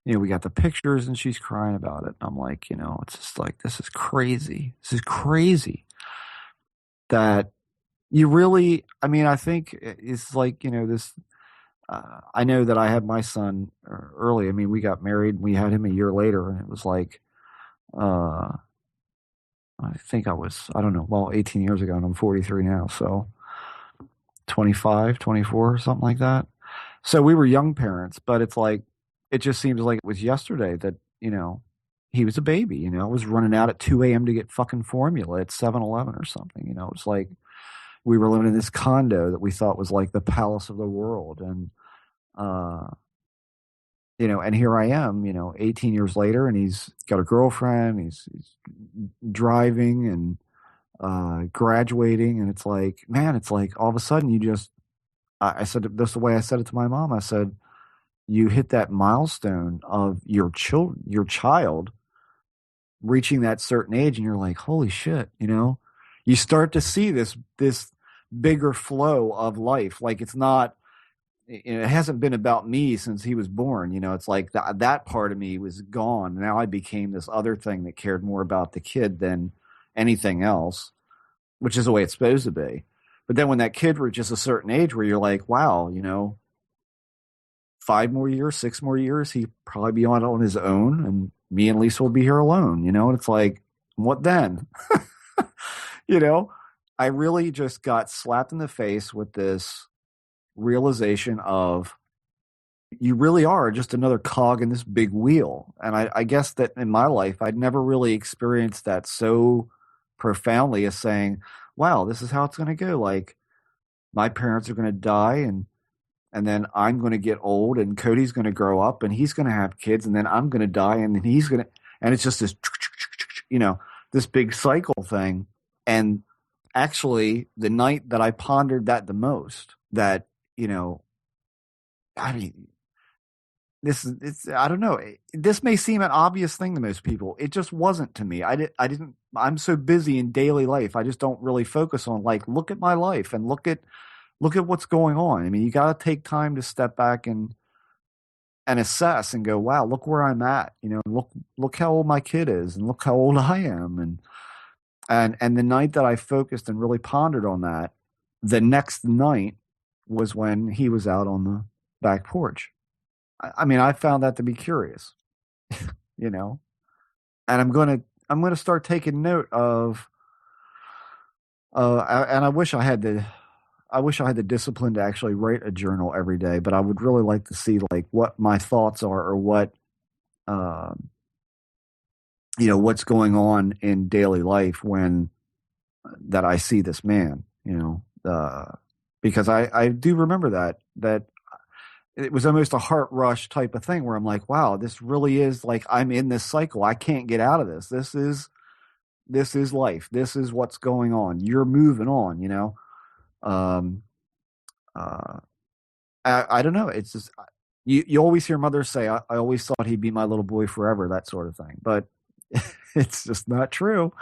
we got the pictures and she's crying about it. I'm like, it's just like, this is crazy. This is crazy that you really, I think it's like, this, I know that I had my son early. We got married, we had him a year later, and it was like, I think I don't know, 18 years ago, and I'm 43 now. So 25, 24, something like that. So we were young parents, but it's like, it just seems like it was yesterday that, he was a baby, I was running out at 2 a.m. to get fucking formula at 7-Eleven or something. It was like we were living in this condo that we thought was like the palace of the world. And, and here I am, 18 years later, and he's got a girlfriend, he's driving and graduating. And it's like, man, it's like all of a sudden you just, I said this the way I said it to my mom. I said, you hit that milestone of your child reaching that certain age, and you're like, holy shit, you start to see this bigger flow of life. Like it's not, it hasn't been about me since he was born. It's like that part of me was gone. Now I became this other thing that cared more about the kid than anything else, which is the way it's supposed to be. But then when that kid reaches a certain age where you're like, wow, 5 more years, 6 more years, he'd probably be on his own, and me and Lisa will be here alone, and it's like, what then? I really just got slapped in the face with this realization of you really are just another cog in this big wheel. And I guess that in my life, I'd never really experienced that so profoundly as saying, wow, this is how it's going to go. Like my parents are going to die, and then I'm going to get old, and Cody's going to grow up, and he's going to have kids, and then I'm going to die, and then he's going to, and it's just this, this big cycle thing. And actually, the night that I pondered that the most, that, I don't know. This may seem an obvious thing to most people. It just wasn't to me. I'm so busy in daily life. I just don't really focus on, like, look at my life and look at what's going on. You got to take time to step back and assess and go, wow, look where I'm at. Look how old my kid is, and look how old I am. And the night that I focused and really pondered on that, the next night was when he was out on the back porch. I found that to be curious, and I'm going to start taking note of, and I wish I had the discipline to actually write a journal every day, but I would really like to see like what my thoughts are, or what, what's going on in daily life when that I see this man, because I do remember that it was almost a heart rush type of thing where I'm like, wow, this really is like, I'm in this cycle. I can't get out of this. This is life. This is what's going on. You're moving on, I don't know. It's just, you always hear mothers say, I always thought he'd be my little boy forever, that sort of thing. But it's just not true.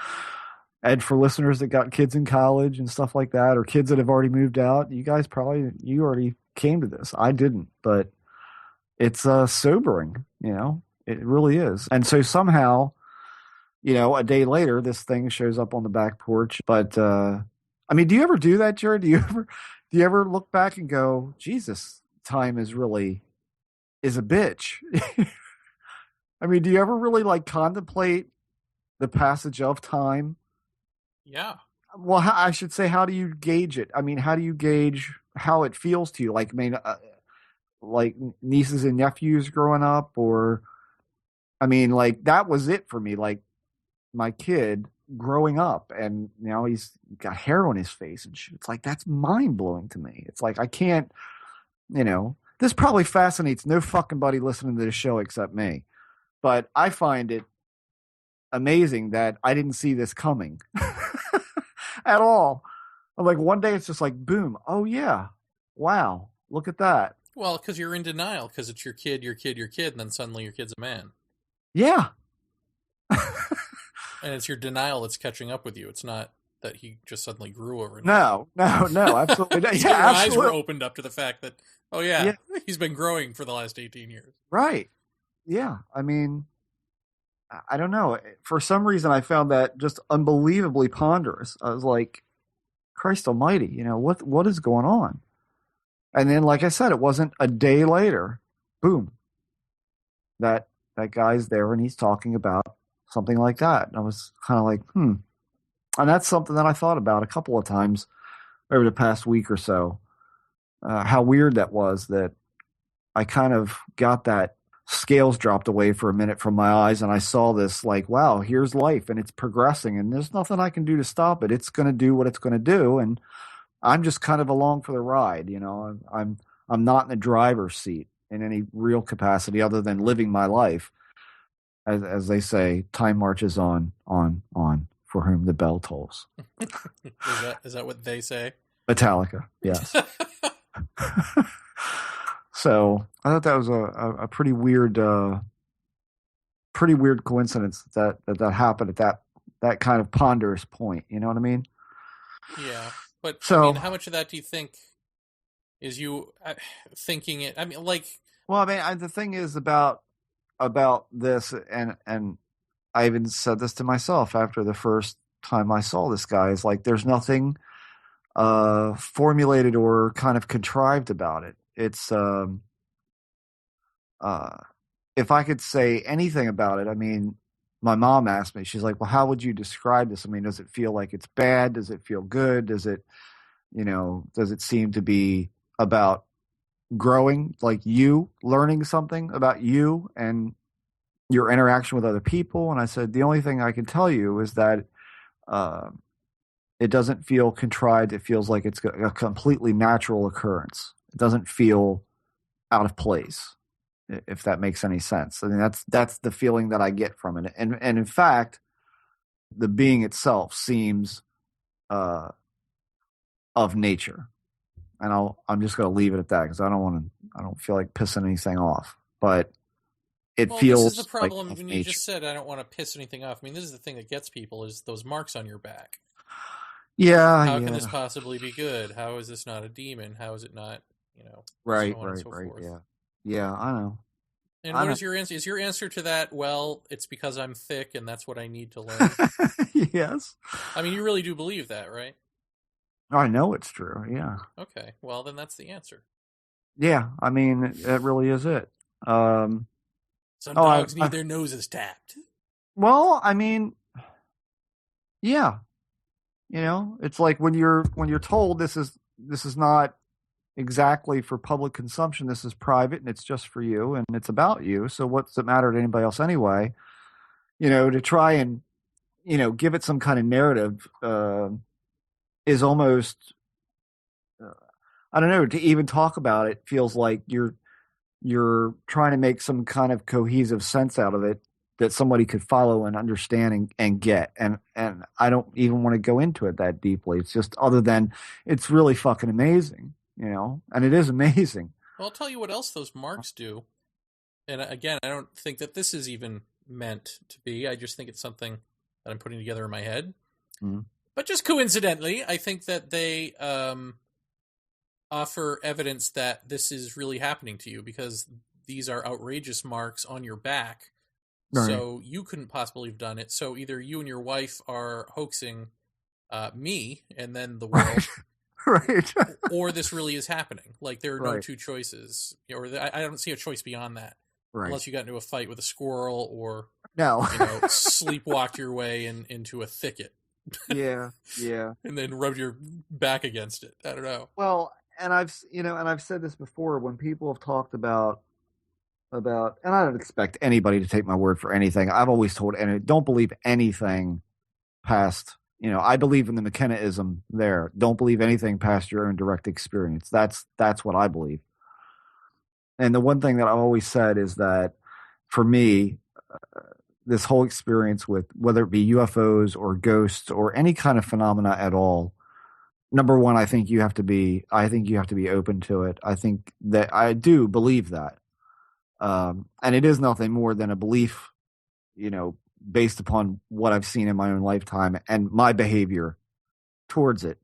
And for listeners that got kids in college and stuff like that, or kids that have already moved out, you guys you already came to this. I didn't, but it's sobering, it really is. And so somehow, a day later, this thing shows up on the back porch. But do you ever do that, Jared? Do you ever look back and go, Jesus, time is a bitch? Do you ever really like contemplate the passage of time? Yeah. Well, I should say, how do you gauge it? How do you gauge how it feels to you? Like, like nieces and nephews growing up, or, like that was it for me. Like my kid growing up, and now he's got hair on his face and shit. It's like, that's mind blowing to me. It's like, I can't, this probably fascinates no fucking buddy listening to the show except me, but I find it amazing that I didn't see this coming at all. I'm like, one day it's just like, boom. Oh yeah. Wow. Look at that. Well, because you're in denial, because it's your kid, and then suddenly your kid's a man. Yeah. And it's your denial that's catching up with you. It's not that he just suddenly grew overnight. No, absolutely not. Your eyes were opened up to the fact that, he's been growing for the last 18 years. Right. Yeah, I mean, I don't know. For some reason, I found that just unbelievably ponderous. I was like, Christ Almighty, what is going on? And then, like I said, it wasn't a day later, boom, that guy's there and he's talking about something like that. And I was kind of like, And that's something that I thought about a couple of times over the past week or so. How weird that was, that I kind of got that scales dropped away for a minute from my eyes, and I saw this like, wow, here's life and it's progressing and there's nothing I can do to stop it. It's going to do what it's going to do. And I'm just kind of along for the ride. I'm not in the driver's seat in any real capacity other than living my life. As they say, time marches on, for whom the bell tolls. Is that what they say? Metallica, yes. So I thought that was a pretty weird coincidence that happened at that kind of ponderous point. You know what I mean? Yeah, but so, I mean, how much of that do you think is you thinking it? I mean, like, well, I mean, the thing is about this, and I even said this to myself after the first time I saw this guy, is like, there's nothing formulated or kind of contrived about it. It's if I could say anything about it, I mean, my mom asked me, she's like, well, how would you describe this? I mean, does it feel like it's bad? Does it feel good? Does it seem to be about growing, like you learning something about you and your interaction with other people? And I said, the only thing I can tell you is that it doesn't feel contrived. It feels like it's a completely natural occurrence. It doesn't feel out of place, if that makes any sense. I mean, that's the feeling that I get from it. And in fact, the being itself seems of nature. And I'm just going to leave it at that, because I don't feel like pissing anything off. But it feels. This is the problem like when you just said, I don't want to piss anything off. I mean, this is the thing that gets people, is those marks on your back. Yeah. How can this possibly be good? How is this not a demon? How is it not, right, so on and so right. forth. Yeah, I know. And what is your answer? Is your answer to that, well, it's because I'm thick and that's what I need to learn? Yes. I mean, you really do believe that, right? I know it's true, yeah. Okay, well, then that's the answer. Yeah, I mean, it really is it. Some dogs need their noses tapped. Well, I mean, yeah. It's like when you're told this is not exactly for public consumption, this is private and it's just for you and it's about you, so what's it matter to anybody else anyway? To try and give it some kind of narrative is almost I don't know, to even talk about it feels like you're trying to make some kind of cohesive sense out of it that somebody could follow and understand and get. And I don't even want to go into it that deeply. It's just, other than it's really fucking amazing, and it is amazing. Well, I'll tell you what else those marks do. And again, I don't think that this is even meant to be. I just think it's something that I'm putting together in my head. Mm-hmm. But just coincidentally, I think that they offer evidence that this is really happening to you, because these are outrageous marks on your back. Right. So you couldn't possibly have done it. So either you and your wife are hoaxing me and then the world, right? Or this really is happening. Like, there are no two choices, or I don't see a choice beyond that, right? Unless you got into a fight with a squirrel, or sleepwalked your way into a thicket. Yeah. And then rubbed your back against it. I don't know. Well, and I've said this before, when people have talked about, and I don't expect anybody to take my word for anything. I've always told, and don't believe anything past, I believe in the McKennaism there. Don't believe anything past your own direct experience. That's what I believe. And the one thing that I've always said is that, for me, this whole experience with, whether it be UFOs or ghosts or any kind of phenomena at all, number one, I think you have to be open to it. I think that I do believe that. And it is nothing more than a belief, based upon what I've seen in my own lifetime and my behavior towards it.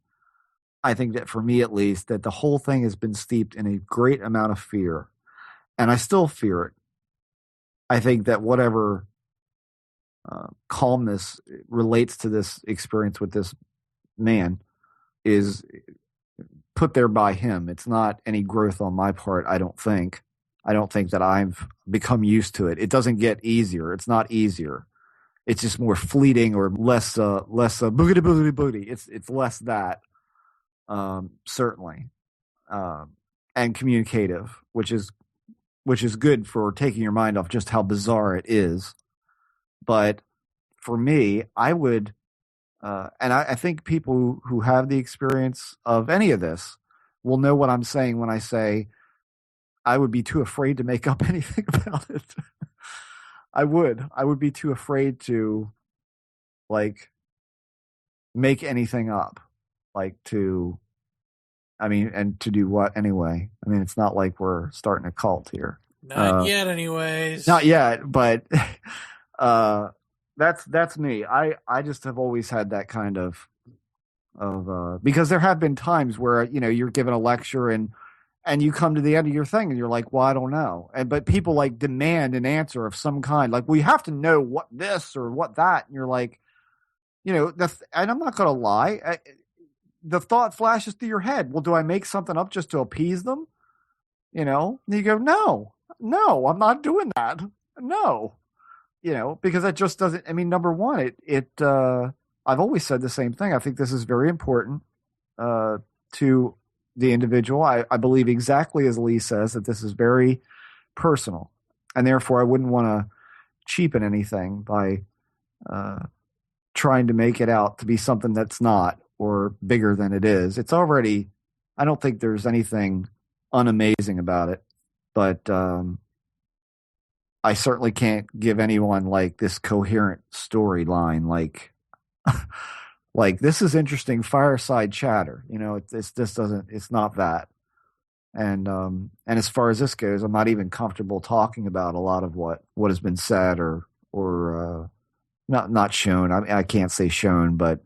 I think that, for me at least, that the whole thing has been steeped in a great amount of fear, and I still fear it. I think that whatever calmness relates to this experience with this man is put there by him. It's not any growth on my part, I don't think. I don't think that I've become used to it. It doesn't get easier. It's not easier. It's just more fleeting or less boogity boogity booty. It's less that, certainly, and communicative, which is good for taking your mind off just how bizarre it is. But for me, I would, and I think people who have the experience of any of this will know what I'm saying when I say I would be too afraid to make up anything about it. I would be too afraid to, like, make anything up, like and to do what anyway? I mean, it's not like we're starting a cult here. Not yet, anyways. Not yet, but that's me. I just have always had that kind of because there have been times where you're given a lecture and you come to the end of your thing and you're like, well, I don't know. But people like demand an answer of some kind, like, well, you have to know what this or what that. And you're like, and I'm not going to lie. The thought flashes through your head. Well, do I make something up just to appease them? And you go, no, I'm not doing that. No, because that just doesn't, number one, I've always said the same thing. I think this is very important to the individual. I believe exactly as Lee says that this is very personal, and therefore I wouldn't want to cheapen anything by trying to make it out to be something that's not or bigger than it is. It's already, I don't think there's anything unamazing about it, but I certainly can't give anyone like this coherent storyline like this is interesting fireside chatter. It's not that. And as far as this goes, I'm not even comfortable talking about a lot of what has been said or not shown. I can't say shown, but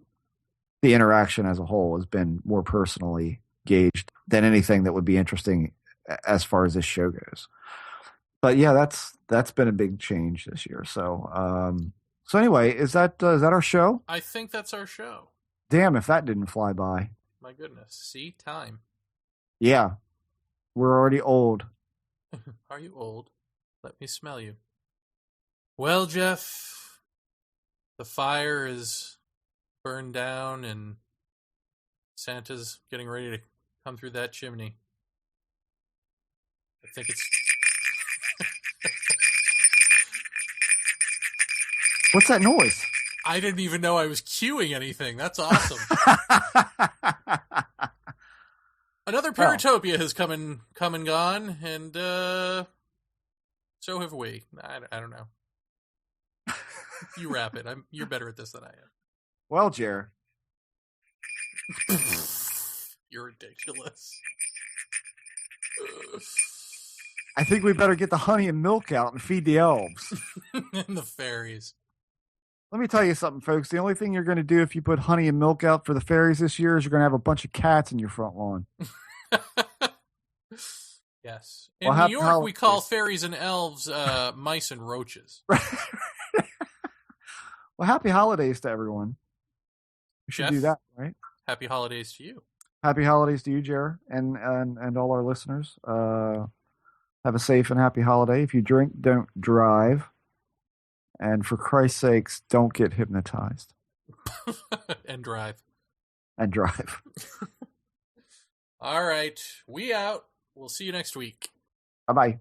the interaction as a whole has been more personally gauged than anything that would be interesting as far as this show goes. But yeah, that's been a big change this year. So anyway, is that our show? I think that's our show. Damn, if that didn't fly by. My goodness. See? Time. Yeah. We're already old. Are you old? Let me smell you. Well, Jeff, the fire is burned down and Santa's getting ready to come through that chimney. I think it's... What's that noise? I didn't even know I was cueing anything. That's awesome. Another Paratopia has come and gone, and so have we. I don't know. You wrap it. You're better at this than I am. Well, Jer. You're ridiculous. I think we better get the honey and milk out and feed the elves. And the fairies. Let me tell you something, folks. The only thing you're going to do if you put honey and milk out for the fairies this year is you're going to have a bunch of cats in your front lawn. Yes. In New York, we call fairies and elves mice and roaches. Well, happy holidays to everyone. We should do that, right? Happy holidays to you. Happy holidays to you, Jer, and all our listeners. Have a safe and happy holiday. If you drink, don't drive. And for Christ's sakes, don't get hypnotized. And drive. All right. We out. We'll see you next week. Bye-bye.